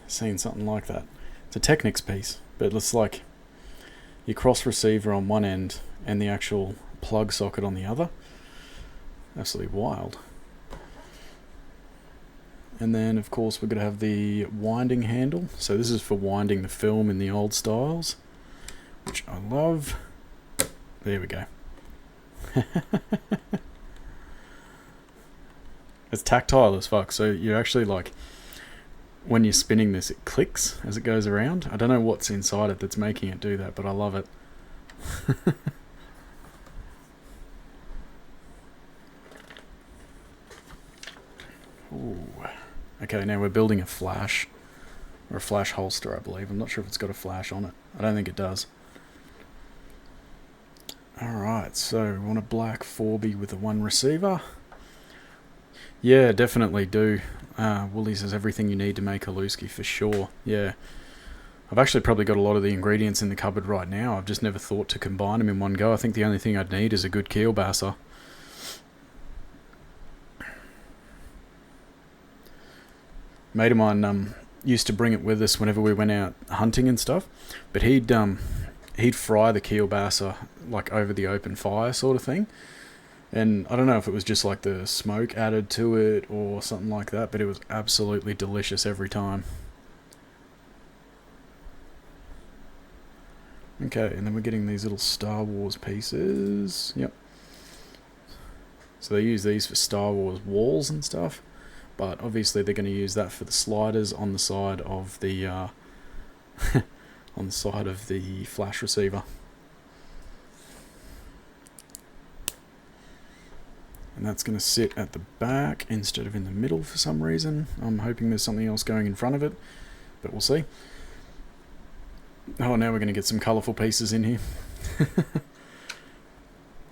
seen something like that. It's a Technics piece, but it looks like your cross receiver on one end and the actual plug socket on the other. Absolutely wild. And then, of course, we're going to have the winding handle. So this is for winding the film in the old styles, which I love. There we go. It's tactile as fuck, so you actually, like, when you're spinning this, it clicks as it goes around. I don't know what's inside it that's making it do that, but I love it. Ooh. Okay, now we're building a flash, or a flash holster, I believe. I'm not sure if it's got a flash on it. I don't think it does. Alright, so we want a black 4B with a 1 receiver. Yeah, definitely do. Woolies has everything you need to make a Looski for sure. Yeah. I've actually probably got a lot of the ingredients in the cupboard right now. I've just never thought to combine them in one go. I think the only thing I'd need is a good keelbasser. Mate of mine used to bring it with us whenever we went out hunting and stuff, but he'd fry the keelbasser like over the open fire sort of thing, and I don't know if it was just like the smoke added to it or something like that, but it was absolutely delicious every time. Okay, and then we're getting these little Star Wars pieces. Yep. So they use these for Star Wars walls and stuff. But obviously they're going to use that for the sliders on the side of the on the side of the flash receiver. And that's going to sit at the back instead of in the middle for some reason. I'm hoping there's something else going in front of it, but we'll see. Oh, now we're going to get some colourful pieces in here.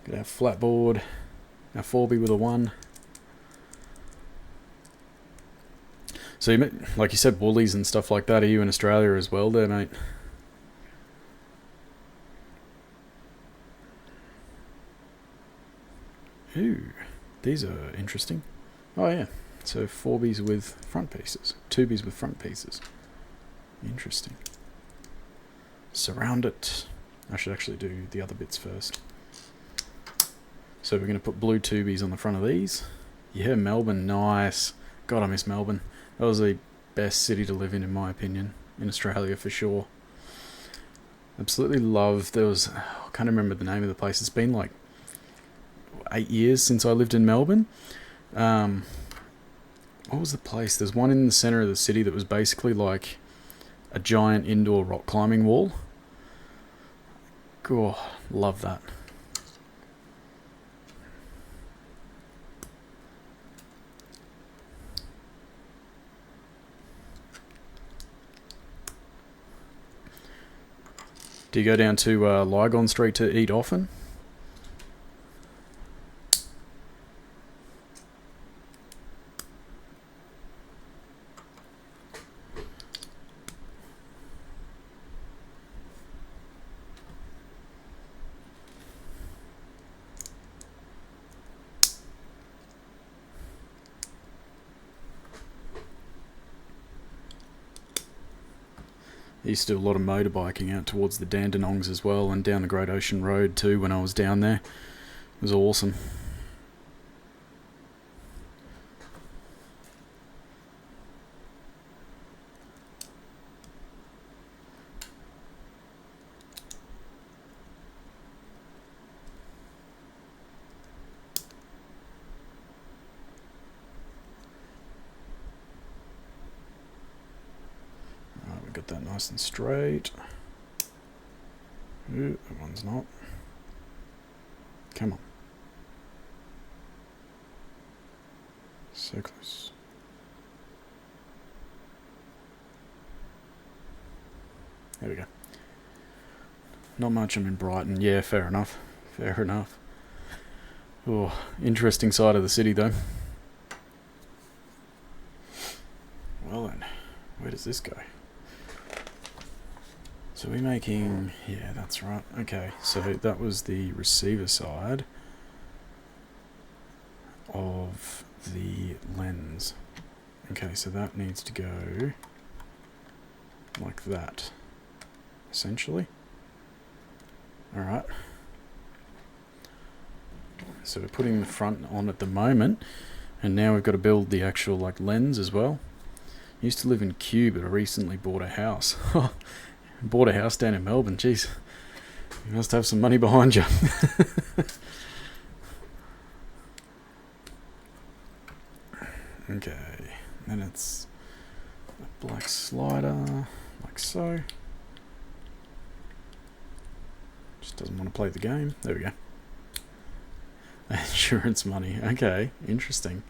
Got our flatboard, our 4B with a 1. So, like you said, Woolies and stuff like that. Are you in Australia as well there, mate? Ooh, these are interesting. Oh, yeah. So, 4Bs with front pieces. 2Bs with front pieces. Interesting. Surround it. I should actually do the other bits first. So, we're going to put blue 2Bs on the front of these. Yeah, Melbourne. Nice. God, I miss Melbourne. That was the best city to live in my opinion, in Australia for sure. Absolutely love, I can't remember the name of the place. It's been like 8 years since I lived in Melbourne. What was the place? There's one in the centre of the city that was basically like a giant indoor rock climbing wall. God, love that. Do you go down to Lygon Street to eat often? I used to do a lot of motorbiking out towards the Dandenongs as well, and down the Great Ocean Road too when I was down there. It was awesome. Got that nice and straight. Ooh, that one's not. Come on. So close. There we go. Not much, I'm in Brighton. Yeah, fair enough. Fair enough. Oh, interesting side of the city though. Well then, where does this go? So we're making, yeah, that's right. Okay, so that was the receiver side of the lens. Okay, so that needs to go like that, essentially. Alright. So we're putting the front on at the moment, and now we've got to build the actual like lens as well. I used to live in Kew, but I recently bought a house. Bought a house down in Melbourne. Jeez, you must have some money behind you. Okay, then it's a black slider, like so. Just doesn't want to play the game. There we go. Insurance money. Okay, interesting.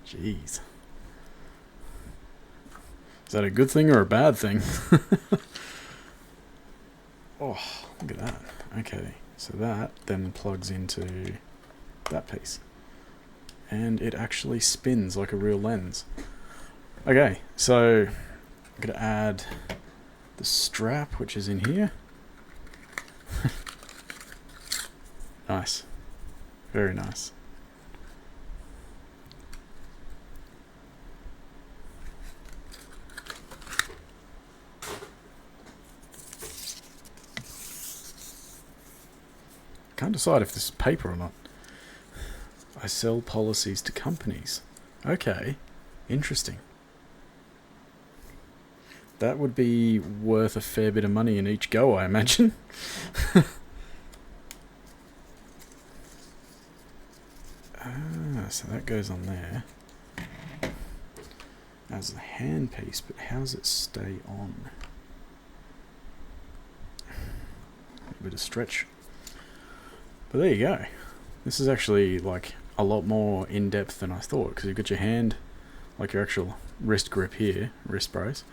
Jeez. Is that a good thing or a bad thing? Oh, look at that. Okay, so that then plugs into that piece. And it actually spins like a real lens. Okay, so I'm going to add the strap, which is in here. Nice. Very nice. Can't decide if this is paper or not. I sell policies to companies. Okay, interesting. That would be worth a fair bit of money in each go, I imagine. So that goes on there as a handpiece, but how does it stay on? A bit of stretch. But there you go. This is actually like a lot more in-depth than I thought, because you've got your hand, like your actual wrist grip here, wrist brace,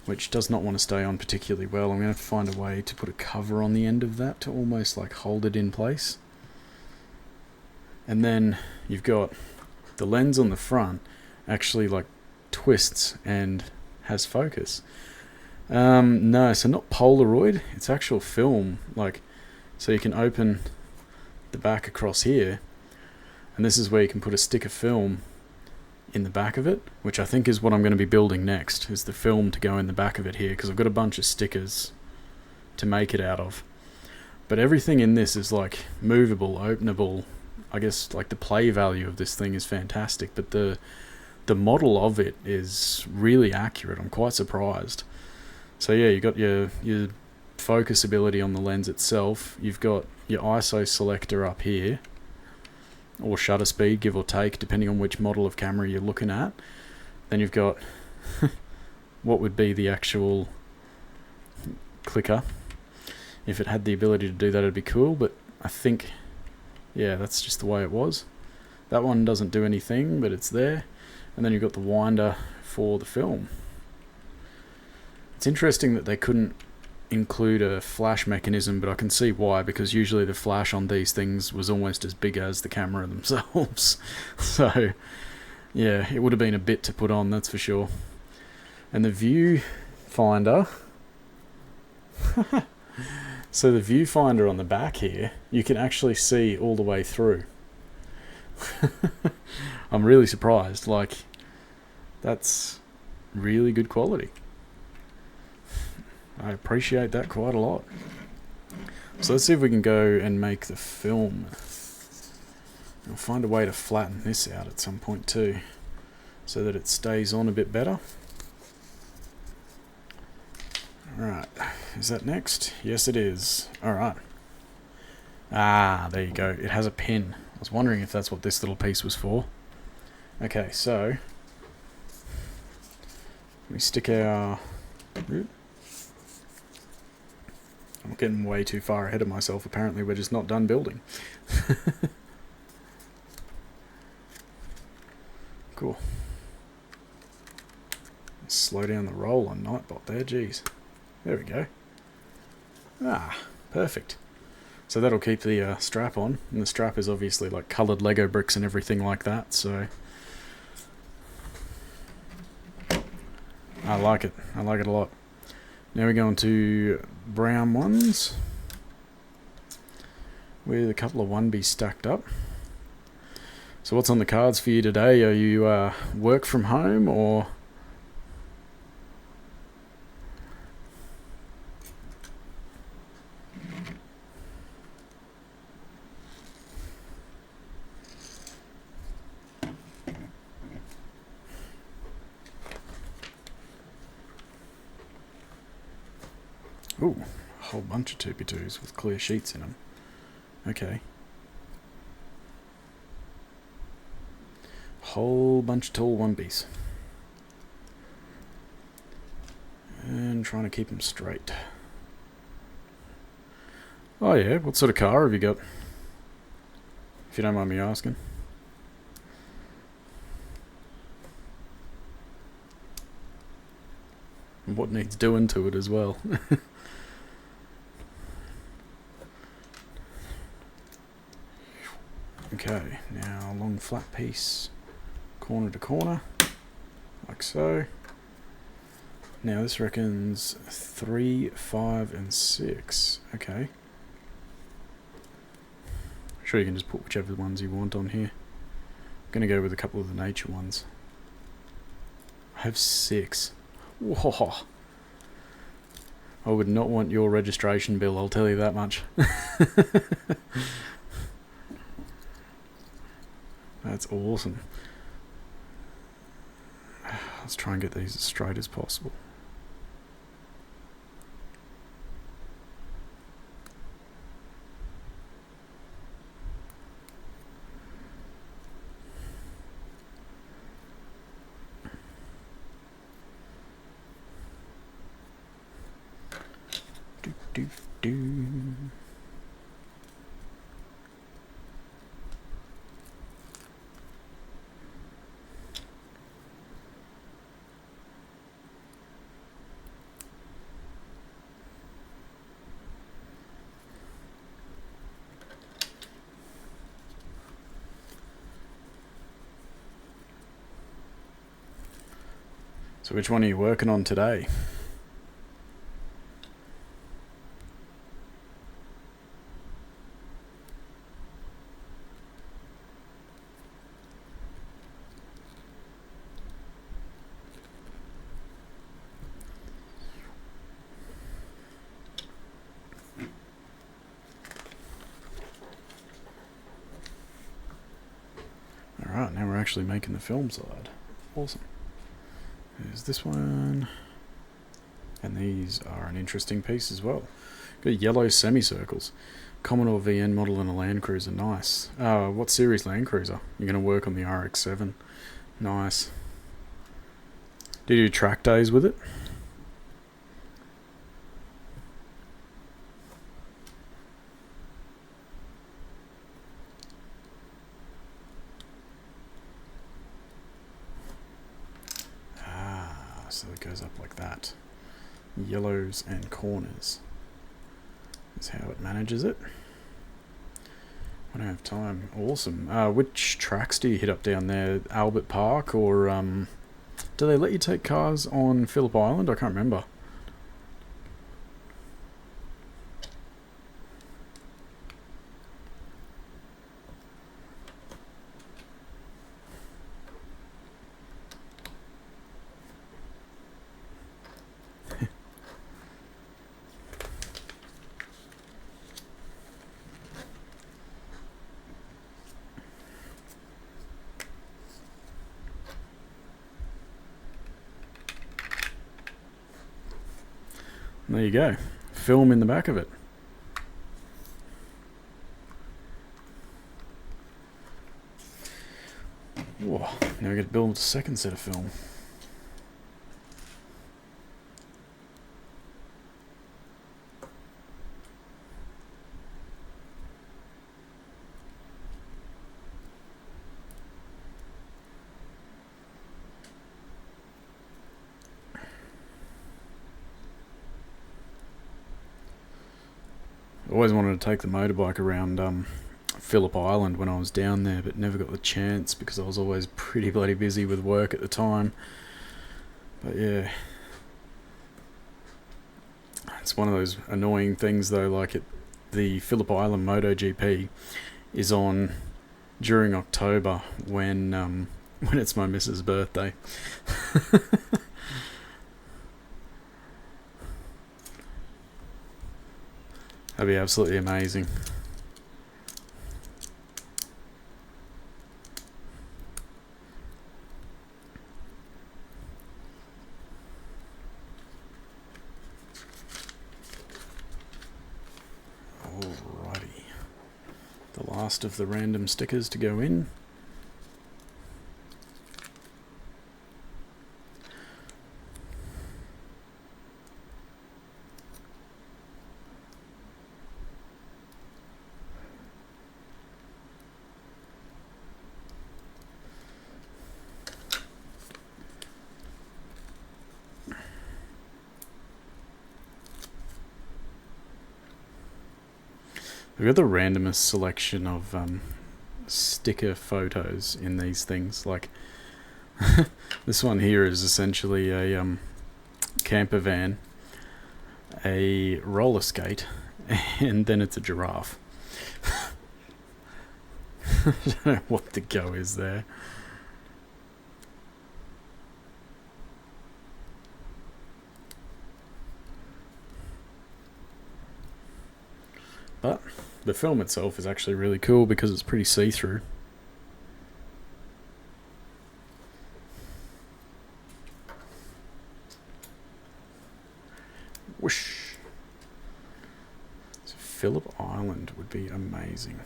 which does not want to stay on particularly well. I'm going to have to find a way to put a cover on the end of that to almost like hold it in place. And then you've got the lens on the front actually like twists and has focus. No, so not Polaroid, it's actual film. Like, so you can open the back across here, and this is where you can put a stick of film in the back of it, which I think is what I'm going to be building next, is the film to go in the back of it here, because I've got a bunch of stickers to make it out of. But everything in this is like movable, openable. I guess like the play value of this thing is fantastic, but the model of it is really accurate. I'm quite surprised. So yeah, you've got your focus ability on the lens itself. You've got your ISO selector up here, or shutter speed, give or take, depending on which model of camera you're looking at. Then you've got what would be the actual clicker. If it had the ability to do that, it'd be cool, but I think, yeah, that's just the way it was. That one doesn't do anything, but it's there. And then you've got the winder for the film. It's interesting that they couldn't include a flash mechanism, but I can see why, because usually the flash on these things was almost as big as the camera themselves. So yeah, it would have been a bit to put on, that's for sure. And the viewfinder, so the viewfinder on the back here, you can actually see all the way through. I'm really surprised. Like, that's really good quality. I appreciate that quite a lot. So let's see if we can go and make the film. I'll find a way to flatten this out at some point too, so that it stays on a bit better. Alright, is that next? Yes it is. Alright. Ah, there you go. It has a pin. I was wondering if that's what this little piece was for. Okay, so we stick our... I'm getting way too far ahead of myself. Apparently we're just not done building. Cool. Slow down the roll on Nightbot there, geez. There we go. Ah, perfect. So that'll keep the strap on, and the strap is obviously like coloured Lego bricks and everything like that, so I like it. I like it a lot. Now we go on to brown ones with a couple of 1Bs stacked up. So what's on the cards for you today? Are you work from home or... Ooh, a whole bunch of 2x2s with clear sheets in them. Okay. Whole bunch of tall 1Bs. And trying to keep them straight. Oh yeah, what sort of car have you got? If you don't mind me asking. And what needs doing to it as well. Okay, now long flat piece, corner to corner, like so. Now this reckons 3, 5 and 6. Okay. Sure, you can just put whichever ones you want on here. I'm going to go with a couple of the nature ones. I have 6. Whoa. I would not want your registration bill, I'll tell you that much. That's awesome. Let's try and get these as straight as possible. Do. So which one are you working on today? Alright, now we're actually making the film side. Awesome. There's this one. And these are an interesting piece as well. Got yellow semicircles. Commodore VN model and a Land Cruiser. Nice. What series Land Cruiser? You're going to work on the RX-7. Nice. Do you do track days with it? So it goes up like that. Yellows and corners is how it manages it. I don't have time. Awesome. Which tracks do you hit up down there? Albert Park or do they let you take cars on Phillip Island? I can't remember. There you go. Film in the back of it. Whoa, now we got to build a second set of film. Always wanted to take the motorbike around Phillip Island when I was down there, but never got the chance because I was always pretty bloody busy with work at the time. But yeah, it's one of those annoying things though, like the Phillip Island MotoGP is on during October when it's my missus' birthday. That'd be absolutely amazing. last of the random stickers to go in. We've got the randomest selection of sticker photos in these things. Like this one here is essentially a camper van, a roller skate, and then it's a giraffe. I don't know what the go is there. But the film itself is actually really cool because it's pretty see-through. Whoosh. So Phillip Island would be amazing.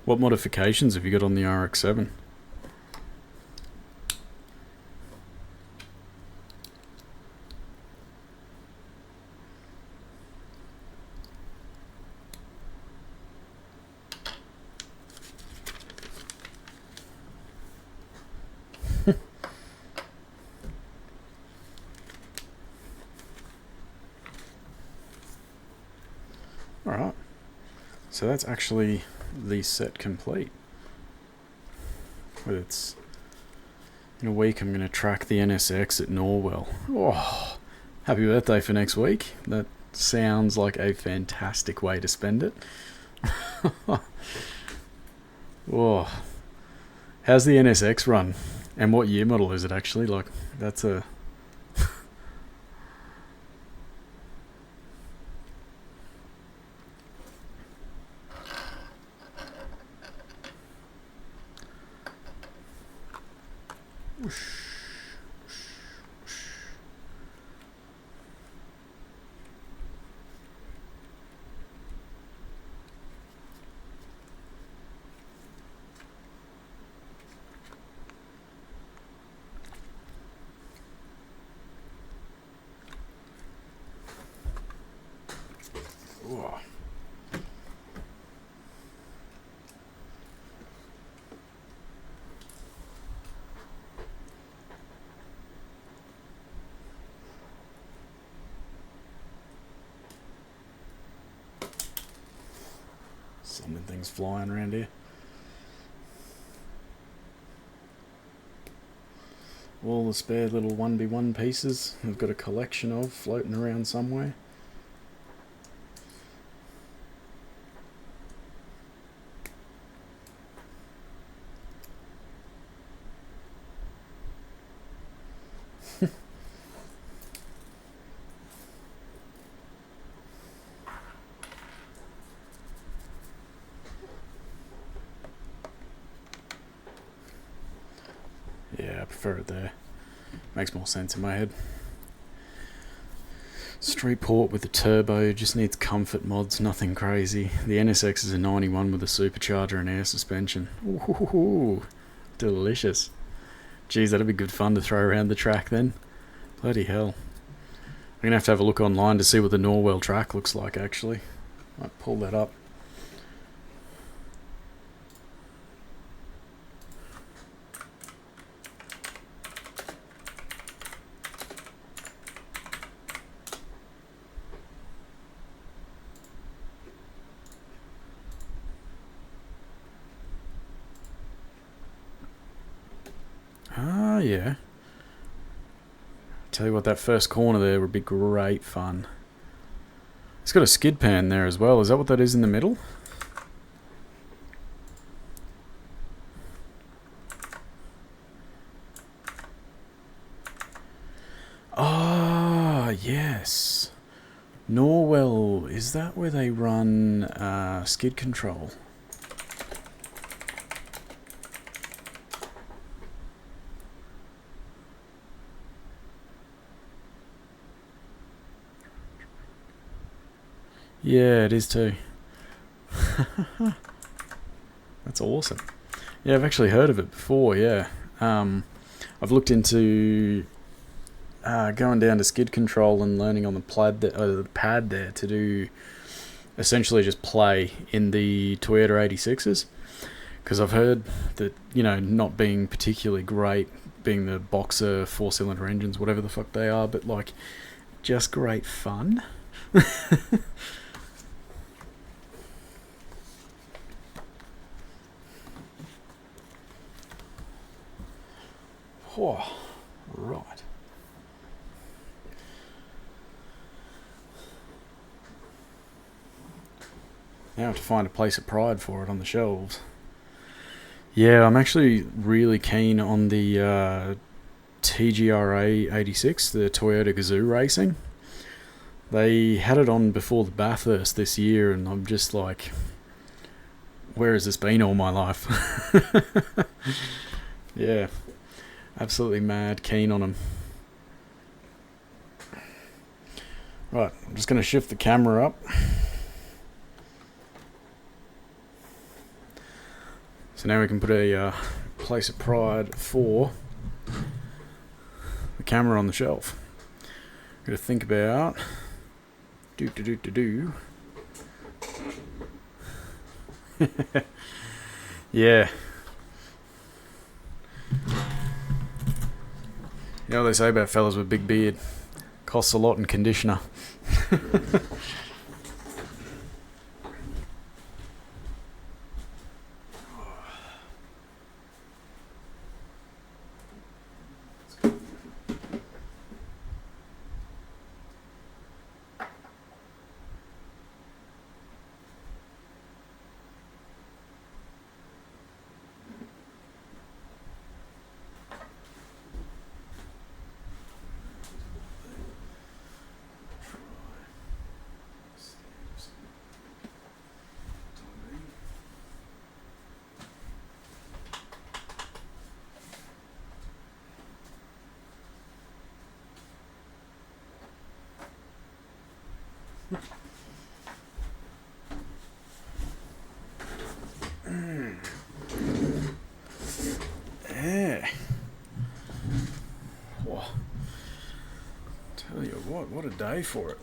What modifications have you got on the RX-7? Alright, so that's actually the set complete. With its, in a week I'm going to track the NSX at Norwell. Oh, happy birthday for next week. That sounds like a fantastic way to spend it. Oh, how's the NSX run? And what year model is it actually? Like, that's a... Oh. So many things flying around here. All the spare little 1v1 pieces I've got a collection of floating around somewhere. Yeah, I prefer it there. Makes more sense in my head. Street port with the turbo, just needs comfort mods, nothing crazy. The NSX is a 91 with a supercharger and air suspension. Ooh, delicious. Geez, that'd be good fun to throw around the track then. Bloody hell. I'm going to have a look online to see what the Norwell track looks like actually. Might pull that up. Ah, yeah. Tell you what, that first corner there would be great fun. It's got a skid pan there as well. Is that what that is in the middle? Ah, yes. Norwell, is that where they run skid control? Yeah, it is too. That's awesome. Yeah, I've actually heard of it before, yeah. I've looked into going down to skid control and learning on the pad there to do essentially just play in the Toyota 86s. Because I've heard that, not being particularly great, being the boxer 4-cylinder engines, whatever the fuck they are, but like, just great fun. Oh, right. Now I have to find a place of pride for it on the shelves. Yeah, I'm actually really keen on the TGRA 86, the Toyota Gazoo Racing. They had it on before the Bathurst this year, and I'm just like, where has this been all my life? Yeah, absolutely mad keen on them. Right, I'm just going to shift the camera up. So now we can put a place of pride for the camera on the shelf. Got to think about Yeah. You know what they say about fellas with big beard? Costs a lot in conditioner. Yeah. Whoa. Tell you what a day for it.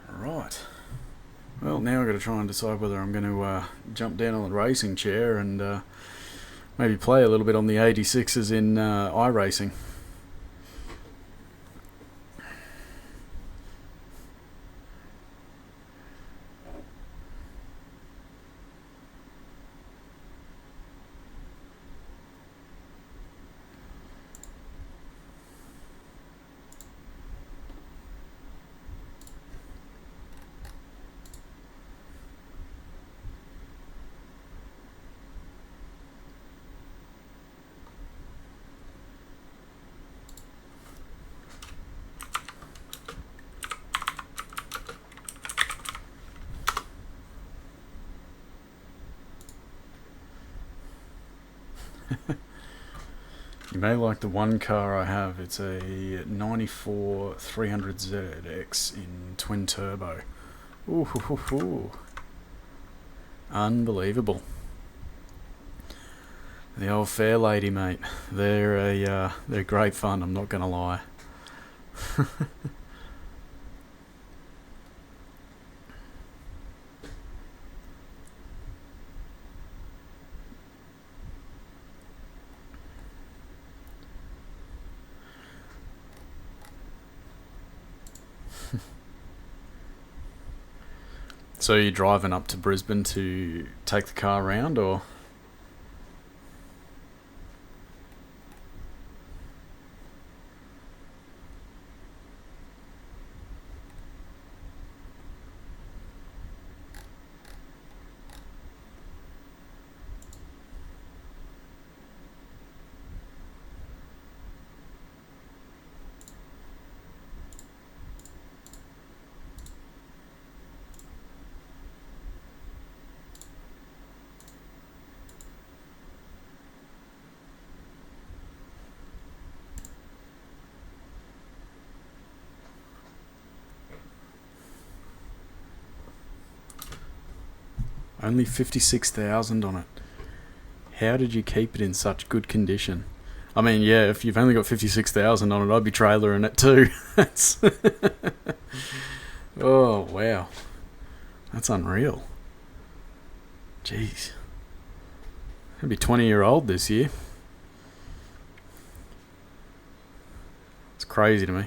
Right. Well, now I've got to try and decide whether I'm going to jump down on the racing chair and maybe play a little bit on the 86s in iRacing. You may like the one car I have. It's a 94 300ZX in twin turbo. Ooh. Unbelievable. The old fair lady, mate. They're great fun, I'm not gonna lie. So you're driving up to Brisbane to take the car around, or? Only 56,000 on it. How did you keep it in such good condition? I mean, yeah, if you've only got 56,000 on it, I'd be trailering it too. That's oh, wow. That's unreal. Jeez. I'll be 20-year-old this year. It's crazy to me.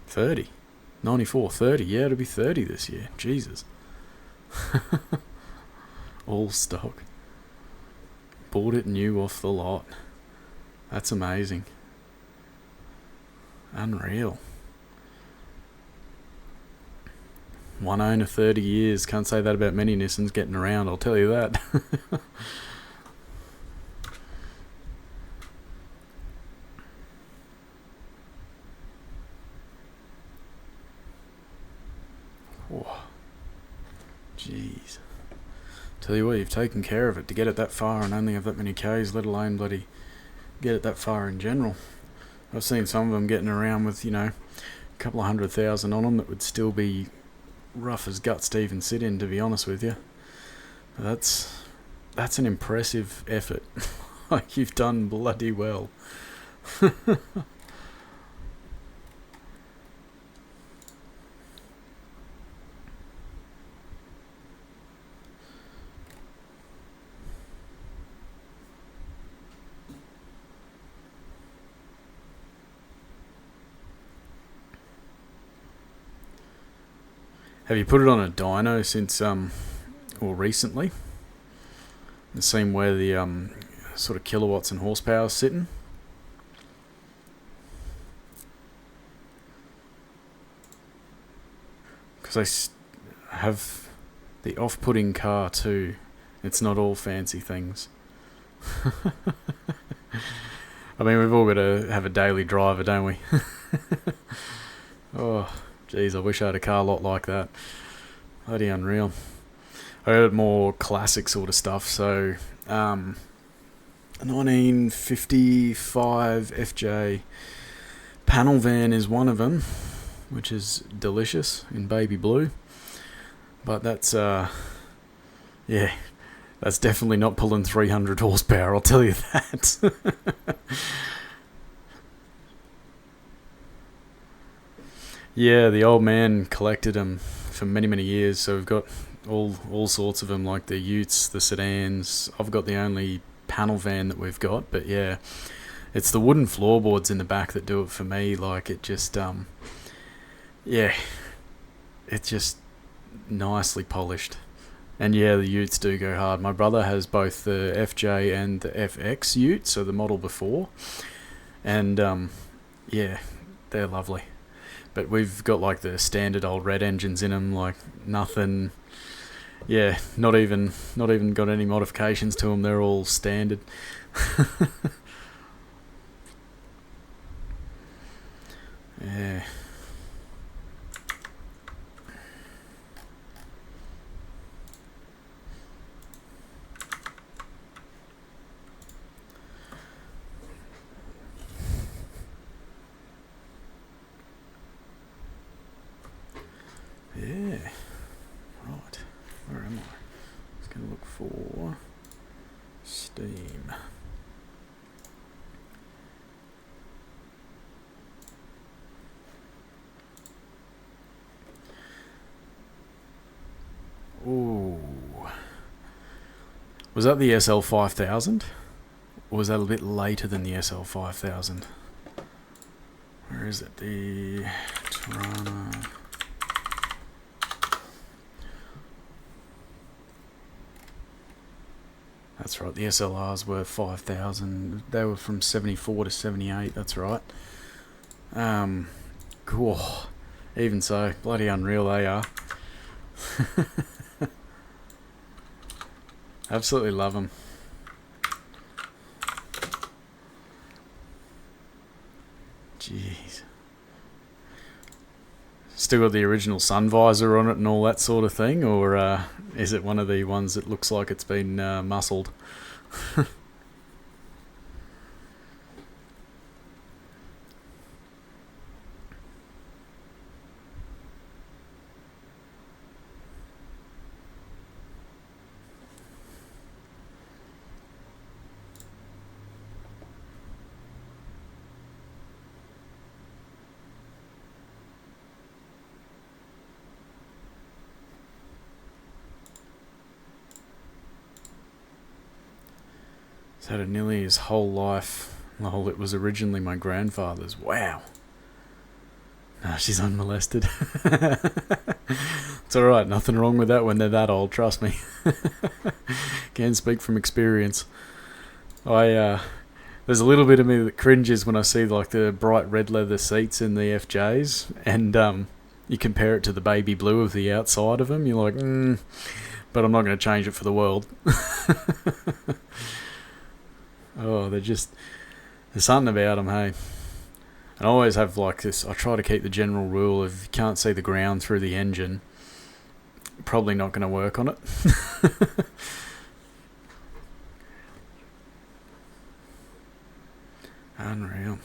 30. 94, 30. Yeah, it'll be 30 this year. Jesus. All stock. Bought it new off the lot. That's amazing. Unreal. One owner, 30 years. Can't say that about many Nissans getting around, I'll tell you that. Oh, jeez. Tell you what, you've taken care of it to get it that far and only have that many Ks, let alone bloody get it that far in general. I've seen some of them getting around with, you know, a couple of 100,000 on them that would still be rough as guts to even sit in, to be honest with you. That's an impressive effort. Like, you've done bloody well. Have you put it on a dyno since, or recently? And seen where the sort of kilowatts and horsepower is sitting? Because I have the off-putting car too. It's not all fancy things. I mean, we've all got to have a daily driver, don't we? Oh, geez, I wish I had a car lot like that. Bloody unreal. I got more classic sort of stuff, so 1955 FJ panel van is one of them, which is delicious in baby blue. But that's, yeah, that's definitely not pulling 300 horsepower, I'll tell you that. Yeah, the old man collected them for many, many years, so we've got all sorts of them, like the utes, the sedans. I've got the only panel van that we've got, but yeah, it's the wooden floorboards in the back that do it for me. Like, it just, yeah, it's just nicely polished. And yeah, the utes do go hard. My brother has both the FJ and the FX ute, so the model before, and yeah, they're lovely. But we've got like the standard old red engines in them, like nothing. Yeah, not even got any modifications to them. They're all standard. Yeah. Yeah. Right. Where am I? Just going to look for Steam. Ooh. Was that the SL5000? Or was that a bit later than the SL5000? Where is it? The Tirana. That's right, the SLRs were 5,000. They were from 74 to 78, that's right. Cool. Even so, bloody unreal they are. Absolutely love them. Jeez. Still got the original sun visor on it and all that sort of thing, or is it one of the ones that looks like it's been muscled? He's had it nearly his whole life. Well, it was originally my grandfather's. Wow. No, she's unmolested. It's alright, nothing wrong with that when they're that old, trust me. Can speak from experience. There's a little bit of me that cringes when I see like the bright red leather seats in the FJs, and you compare it to the baby blue of the outside of them. You're like, but I'm not going to change it for the world. Oh, there's something about them, hey. And I always have like this, I try to keep the general rule of if you can't see the ground through the engine, probably not going to work on it. Unreal.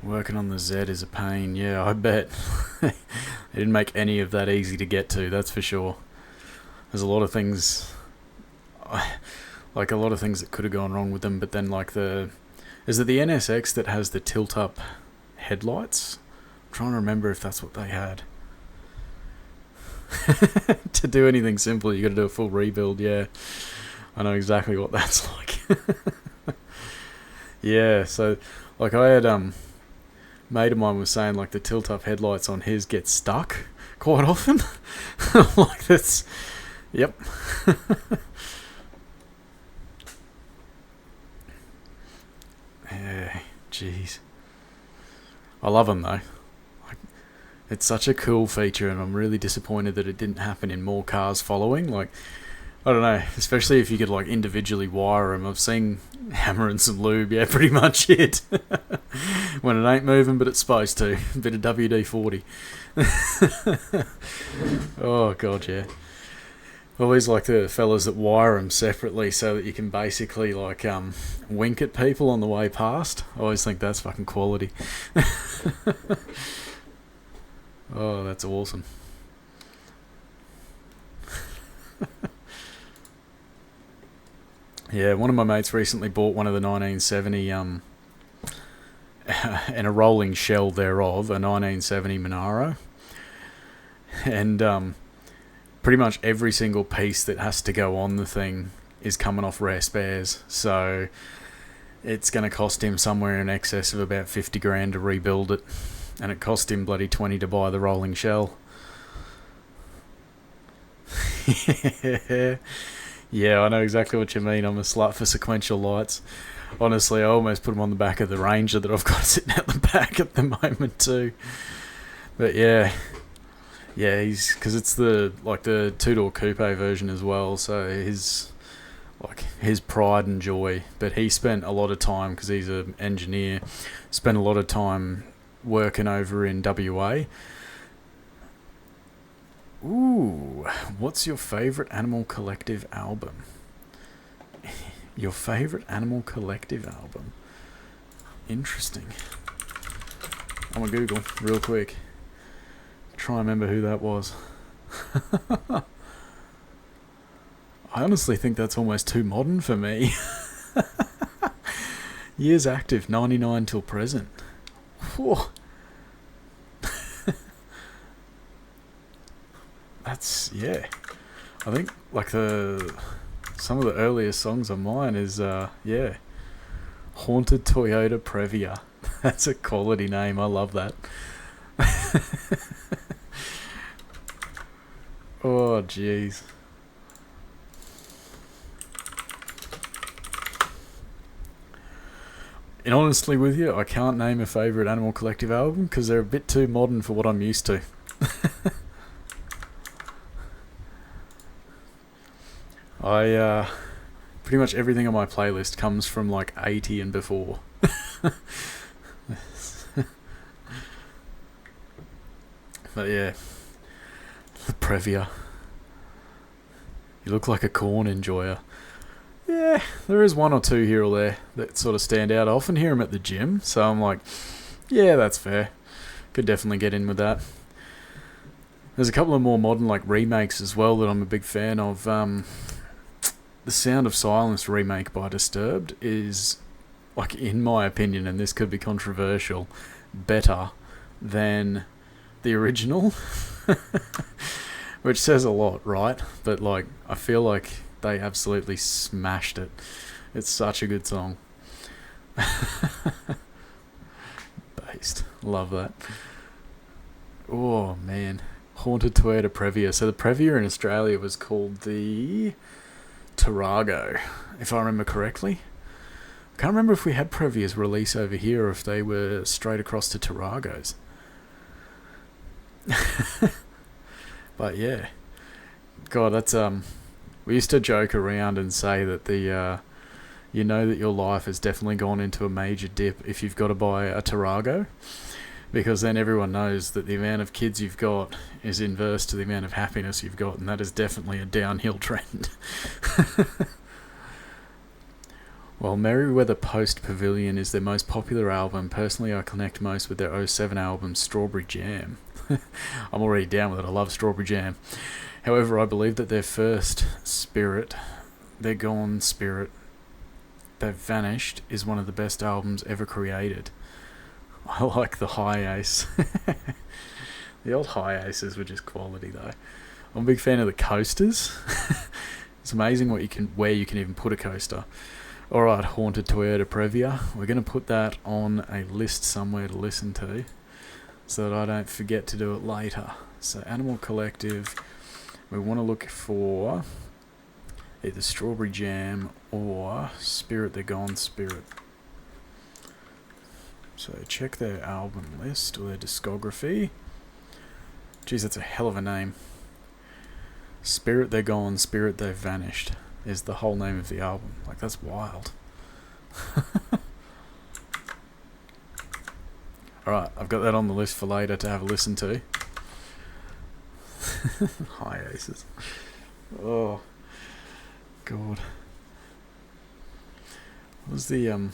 Working on the Z is a pain, yeah, I bet. They didn't make any of that easy to get to, that's for sure. There's a lot of things, like a lot of things that could have gone wrong with them, but then like is it the NSX that has the tilt-up headlights? I'm trying to remember if that's what they had. To do anything simple, you got to do a full rebuild, yeah. I know exactly what that's like. Yeah, so, like I had, mate of mine was saying like the tilt-up headlights on his get stuck quite often. Like that's, yep. Yeah, jeez. I love them though. Like, it's such a cool feature, and I'm really disappointed that it didn't happen in more cars following. Like, I don't know, especially if you could like individually wire them. I've seen hammer and some lube, yeah, pretty much it. When it ain't moving, but it's supposed to. A bit of WD-40. Oh, God, yeah. Always like the fellas that wire them separately so that you can basically like wink at people on the way past. I always think that's fucking quality. Oh, that's awesome. Yeah, one of my mates recently bought one of the 1970 and a rolling shell thereof, a 1970 Monaro, and pretty much every single piece that has to go on the thing is coming off rare spares, so it's going to cost him somewhere in excess of about 50 grand to rebuild it, and it cost him bloody 20 to buy the rolling shell. Yeah, I know exactly what you mean. I'm a slut for sequential lights. Honestly, I almost put them on the back of the Ranger that I've got sitting at the back at the moment too. But yeah, because it's the two-door coupe version as well. So his pride and joy. But he spent a lot of time, because he's an engineer, spent a lot of time working over in WA. Ooh, what's your favourite Animal Collective album? Your favourite Animal Collective album? Interesting. I'm gonna Google real quick. Try and remember who that was. I honestly think that's almost too modern for me. Years active, 99 till present. Whoa. That's, yeah. I think like some of the earliest songs on mine is Haunted Toyota Previa. That's a quality name. I love that. Oh jeez. And honestly with you, I can't name a favourite Animal Collective album because they're a bit too modern for what I'm used to. Pretty much everything on my playlist comes from like 80 and before. But yeah, the Previa. You look like a corn enjoyer. Yeah, there is one or two here or there that sort of stand out. I often hear them at the gym, so I'm like, yeah, that's fair. Could definitely get in with that. There's a couple of more modern like remakes as well that I'm a big fan of. The Sound of Silence remake by Disturbed is, like, in my opinion, and this could be controversial, better than the original. Which says a lot, right? But, like, I feel like they absolutely smashed it. It's such a good song. Based. Love that. Oh, man. Haunted Toyota Previa. So the Previa in Australia was called the Tarago, if I remember correctly. I can't remember if we had Previa's release over here or if they were straight across to Taragos. But yeah. God, that's we used to joke around and say that the you know that your life has definitely gone into a major dip if you've got to buy a Tarago, because then everyone knows that the amount of kids you've got is inverse to the amount of happiness you've got, and that is definitely a downhill trend. While Merriweather Post Pavilion is their most popular album, personally I connect most with their '07 album Strawberry Jam. I'm already down with it, I love Strawberry Jam. However, I believe that their first Spirit, They're Gone Spirit, They've Vanished is one of the best albums ever created. I like the High Ace. The old High Aces were just quality though. I'm a big fan of the coasters. It's amazing where you can even put a coaster. Alright, Haunted Toyota Previa. We're going to put that on a list somewhere to listen to so that I don't forget to do it later. So Animal Collective, we want to look for either Strawberry Jam or Spirit, They're Gone Spirit. So check their album list or their discography. Geez, that's a hell of a name. Spirit, They're Gone, Spirit, They've Vanished is the whole name of the album. Like, that's wild. Alright, I've got that on the list for later to have a listen to. High Aces. Oh, God. What was the,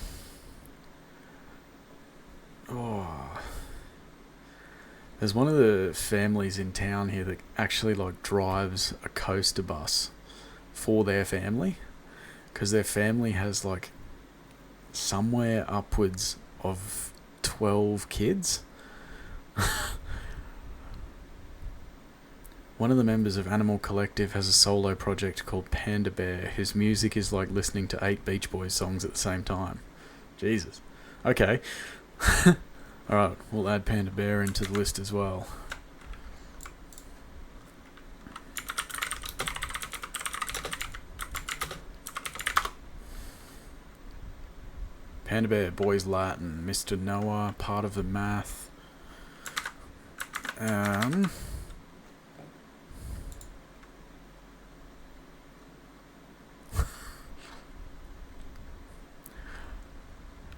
there's one of the families in town here that actually, like, drives a coaster bus for their family, because their family has, like, somewhere upwards of 12 kids. One of the members of Animal Collective has a solo project called Panda Bear, whose music is like listening to 8 Beach Boys songs at the same time. Jesus. Okay. Alright, we'll add Panda Bear into the list as well. Panda Bear, Boys Latin, Mr. Noah, Part of the Math.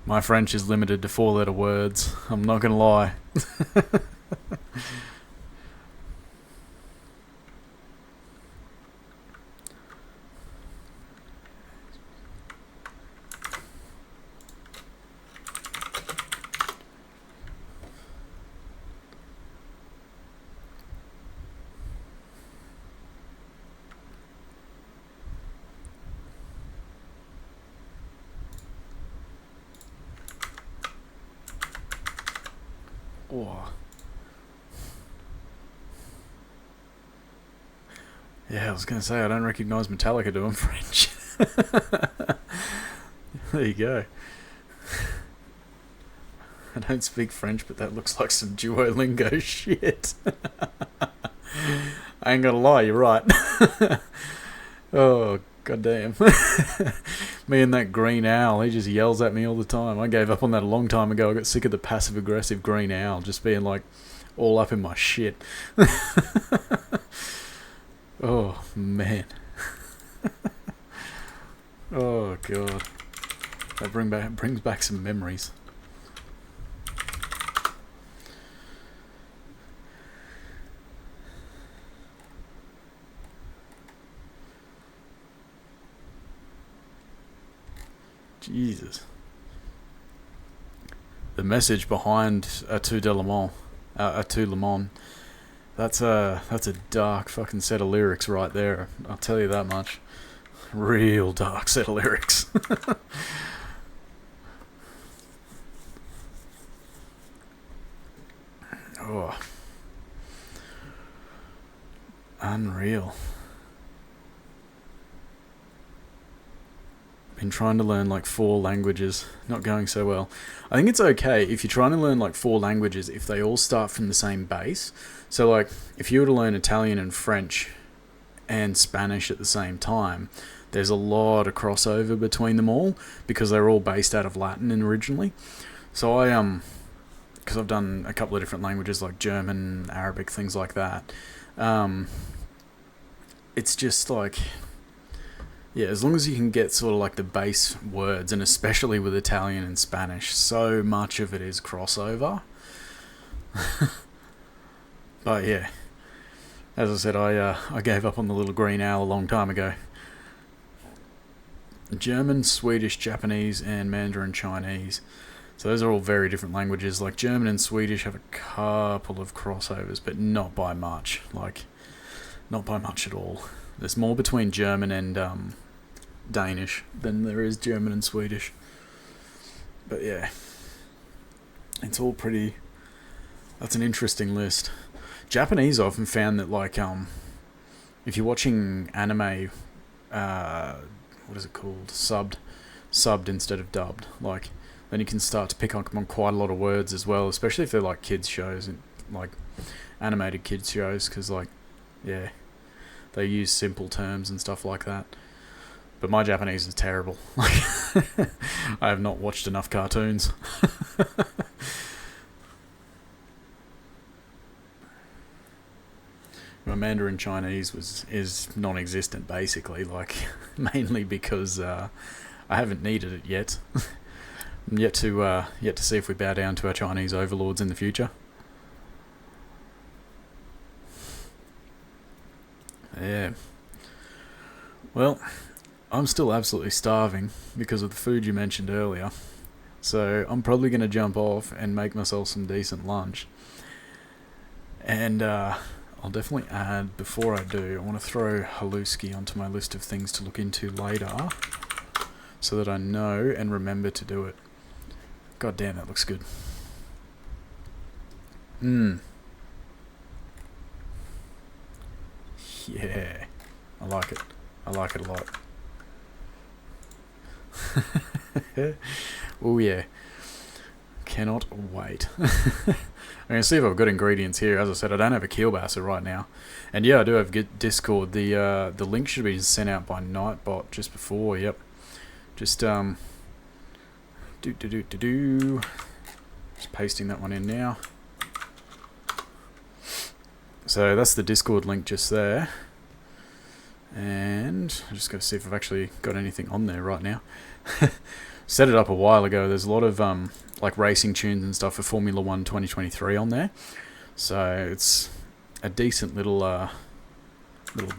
My French is limited to 4-letter words. I'm not gonna lie. Oh. Yeah, I was going to say, I don't recognise Metallica doing French. There you go. I don't speak French, but that looks like some Duolingo shit. I ain't gonna lie, you're right. Oh, goddamn. Me and that green owl, he just yells at me all the time. I gave up on that a long time ago. I got sick of the passive-aggressive green owl just being, like, all up in my shit. Oh, man. Oh, God. That brings back some memories. Jesus. The message behind a tout de le monde, a tout le monde. That's a dark fucking set of lyrics right there. I'll tell you that much. Real dark set of lyrics. Oh. Unreal. Been trying to learn like 4 languages. Not going so well. I think it's okay if you're trying to learn like 4 languages if they all start from the same base. So like if you were to learn Italian and French and Spanish at the same time, there's a lot of crossover between them all because they're all based out of Latin originally. So because I've done a couple of different languages like German, Arabic, things like that. It's just like, yeah, as long as you can get sort of like the base words, and especially with Italian and Spanish, so much of it is crossover. But yeah, as I said, I gave up on the little green owl a long time ago. German, Swedish, Japanese, and Mandarin Chinese. So those are all very different languages. Like German and Swedish have a couple of crossovers, but not by much. Like, not by much at all. There's more between German and Danish than there is German and Swedish. But yeah, it's all pretty. That's an interesting list. Japanese, I often found that like if you're watching anime, what is it called? Subbed instead of dubbed. Like, then you can start to pick up on quite a lot of words as well, especially if they're like kids shows and like animated kids shows, because like, yeah, they use simple terms and stuff like that. But my Japanese is terrible. Like, I have not watched enough cartoons. My Mandarin Chinese is non-existent basically, like mainly because I haven't needed it yet. I'm yet to see if we bow down to our Chinese overlords in the future. Yeah. Well, I'm still absolutely starving because of the food you mentioned earlier. So I'm probably going to jump off and make myself some decent lunch. And I'll definitely add, before I do, I want to throw Haluski onto my list of things to look into later so that I know and remember to do it. God damn, that looks good. Yeah, I like it. I like it a lot. Oh yeah, cannot wait. I'm gonna see if I've got ingredients here. As I said, I don't have a kielbasa right now, and yeah, I do have Discord. The link should be sent out by Nightbot just before. Yep, just just pasting that one in now. So that's the Discord link just there. And I'm just going to see if I've actually got anything on there right now. Set it up a while ago. There's a lot of like racing tunes and stuff for Formula 1 2023 on there. So it's a decent little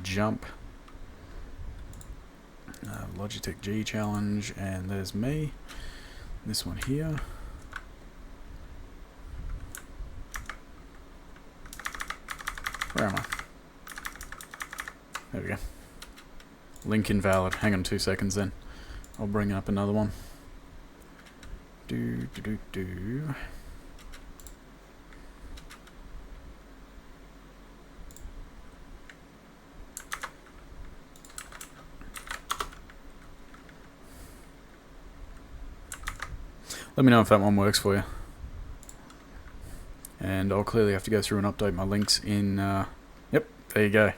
jump. Logitech G Challenge, and there's me. This one here. Where am I? There we go. Link invalid. Hang on 2 seconds then. I'll bring up another one. Do. Let me know if that one works for you. And I'll clearly have to go through and update my links in... Yep, there you go.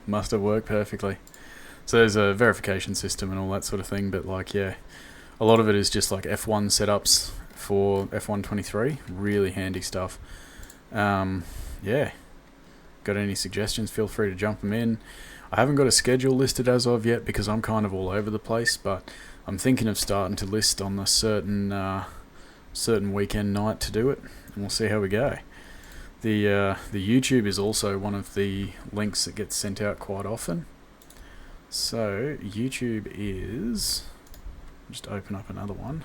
Must have worked perfectly. So there's a verification system and all that sort of thing, but like, yeah, a lot of it is just like F1 setups for F1 23. Really handy stuff. Yeah. Got any suggestions, feel free to jump them in. I haven't got a schedule listed as of yet because I'm kind of all over the place, but I'm thinking of starting to list on a certain weekend night to do it, and we'll see how we go. The YouTube is also one of the links that gets sent out quite often. So YouTube is, just open up another one.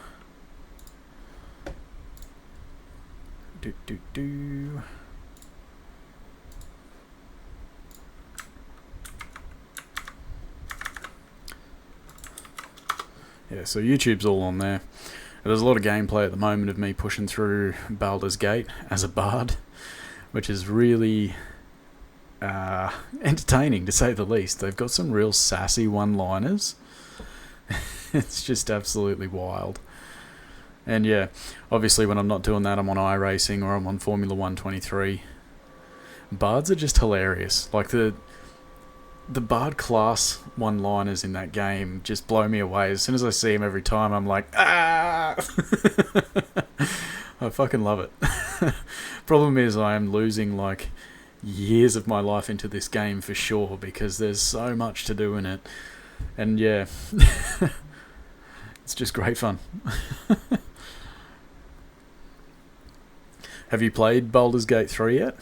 Yeah, so YouTube's all on there. There's a lot of gameplay at the moment of me pushing through Baldur's Gate as a bard, which is really entertaining, to say the least. They've got some real sassy one-liners. It's just absolutely wild. And yeah, obviously when I'm not doing that, I'm on iRacing or I'm on Formula 123. Bards are just hilarious. Like the bard class one-liners in that game just blow me away. As soon as I see them every time, I'm like, ah! I fucking love it. Problem is I am losing like years of my life into this game for sure, because there's so much to do in it. And yeah, it's just great fun. Have you played Baldur's Gate 3 yet?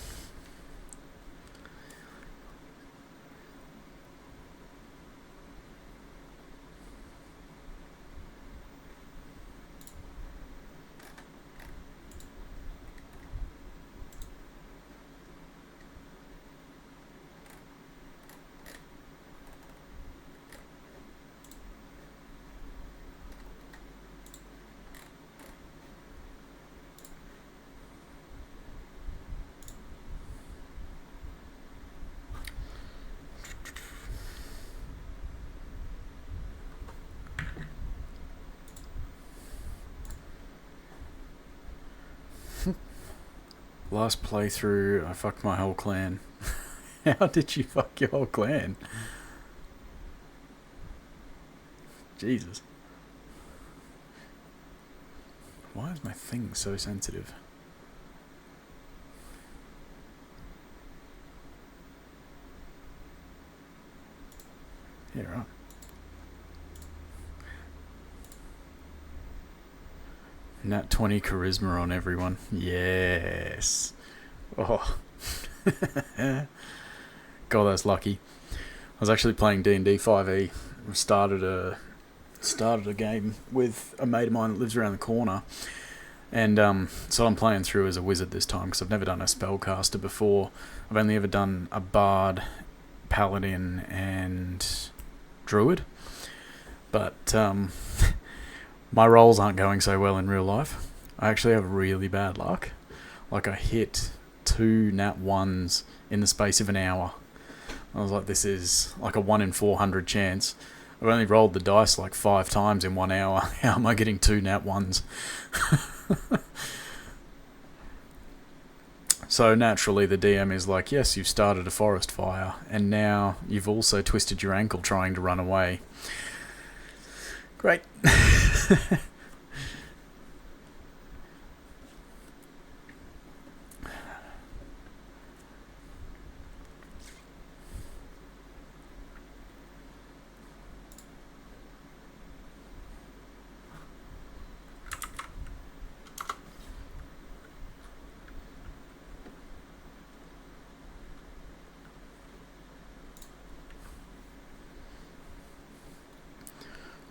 Last playthrough, I fucked my whole clan. How did you fuck your whole clan? Jesus. Why is my thing so sensitive? Yeah, right. Nat 20 charisma on everyone. Yes. Oh. God, that's lucky. I was actually playing D&D 5e. We started a game with a mate of mine that lives around the corner. And so I'm playing through as a wizard this time, because I've never done a spellcaster before. I've only ever done a bard, paladin, and druid. But my rolls aren't going so well in real life. I actually have really bad luck. Like, I hit 2 nat 1s in the space of an hour. I was like, this is like a 1 in 400 chance. I've only rolled the dice like 5 times in 1 hour. How am I getting 2 nat 1s? So naturally the DM is like, yes, you've started a forest fire, and now you've also twisted your ankle trying to run away. Great.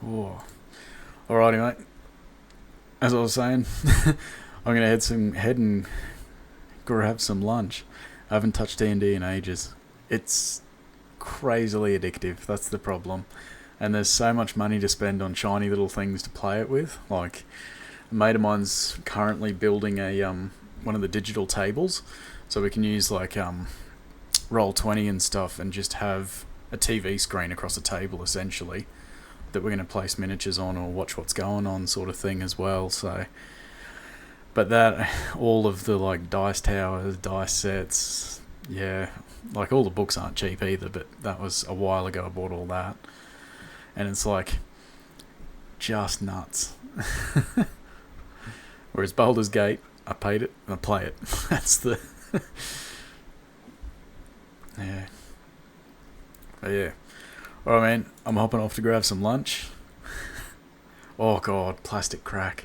Oh. Alrighty, mate. As I was saying, I'm gonna head and grab some lunch. I haven't touched D&D in ages. It's crazily addictive. That's the problem. And there's so much money to spend on shiny little things to play it with. Like, a mate of mine's currently building a one of the digital tables, so we can use like Roll20 and stuff, and just have a TV screen across a table essentially, that we're going to place miniatures on or watch what's going on, sort of thing as well. So, but that, all of the like dice towers, dice sets, yeah, like all the books aren't cheap either, but that was a while ago I bought all that, and it's like just nuts. Whereas Baldur's Gate, I paid it and I play it. That's the yeah. But yeah. Alright, man, I'm hopping off to grab some lunch. Oh god, plastic crack.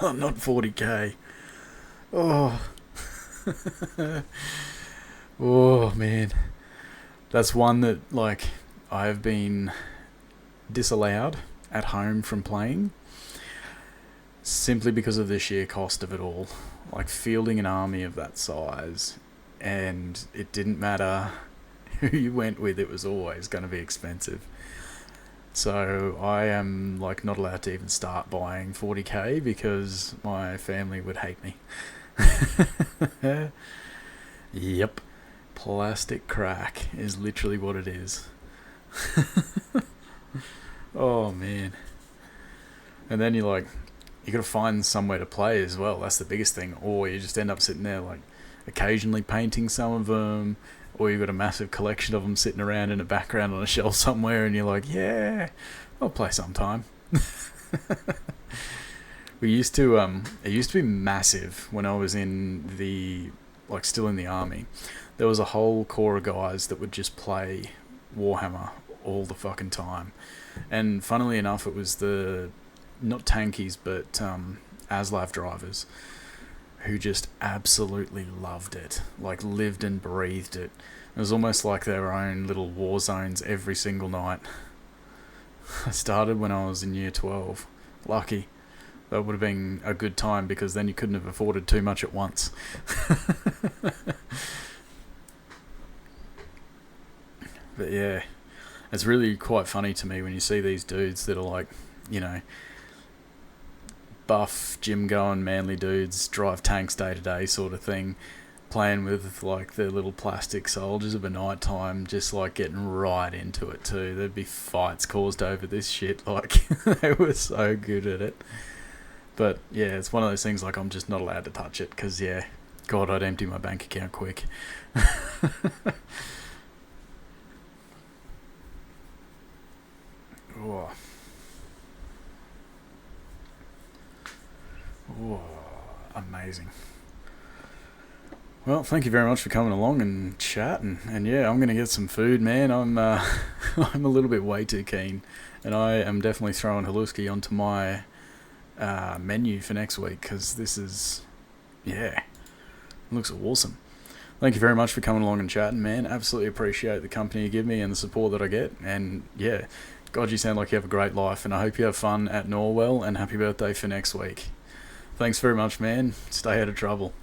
Not 40k. Oh. Oh man. That's one that, like, I've been disallowed at home from playing simply because of the sheer cost of it all. Like, fielding an army of that size, and it didn't matter who you went with, it was always going to be expensive. So I am like not allowed to even start buying 40k because my family would hate me. Yep, plastic crack is literally what it is. Oh man. And then you gotta find somewhere to play as well. That's the biggest thing. Or you just end up sitting there like occasionally painting some of them, or you've got a massive collection of them sitting around in a background on a shelf somewhere, and you're like, yeah, I'll play sometime. It used to be massive when I was in the, still in the army. There was a whole core of guys that would just play Warhammer all the fucking time. And funnily enough, it was the, not tankies, but ASLAV drivers who just absolutely loved it, like lived and breathed it. It was almost like their own little war zones every single night. I started when I was in year 12. Lucky. That would have been a good time, because then you couldn't have afforded too much at once. But yeah, it's really quite funny to me when you see these dudes that are like, buff, gym going, manly dudes, drive tanks day to day sort of thing, playing with like their little plastic soldiers of a night time, just like getting right into it too. There'd be fights caused over this shit, like they were so good at it. But yeah, it's one of those things, like I'm just not allowed to touch it, because yeah, God, I'd empty my bank account quick. Oh. Oh, amazing. Well, thank you very much for coming along and chatting. And yeah, I'm going to get some food, man. I'm I'm a little bit way too keen. And I am definitely throwing Haluski onto my menu for next week, because this is, yeah, it looks awesome. Thank you very much for coming along and chatting, man. Absolutely appreciate the company you give me and the support that I get. And yeah, God, you sound like you have a great life, and I hope you have fun at Norwell, and happy birthday for next week. Thanks very much, man. Stay out of trouble.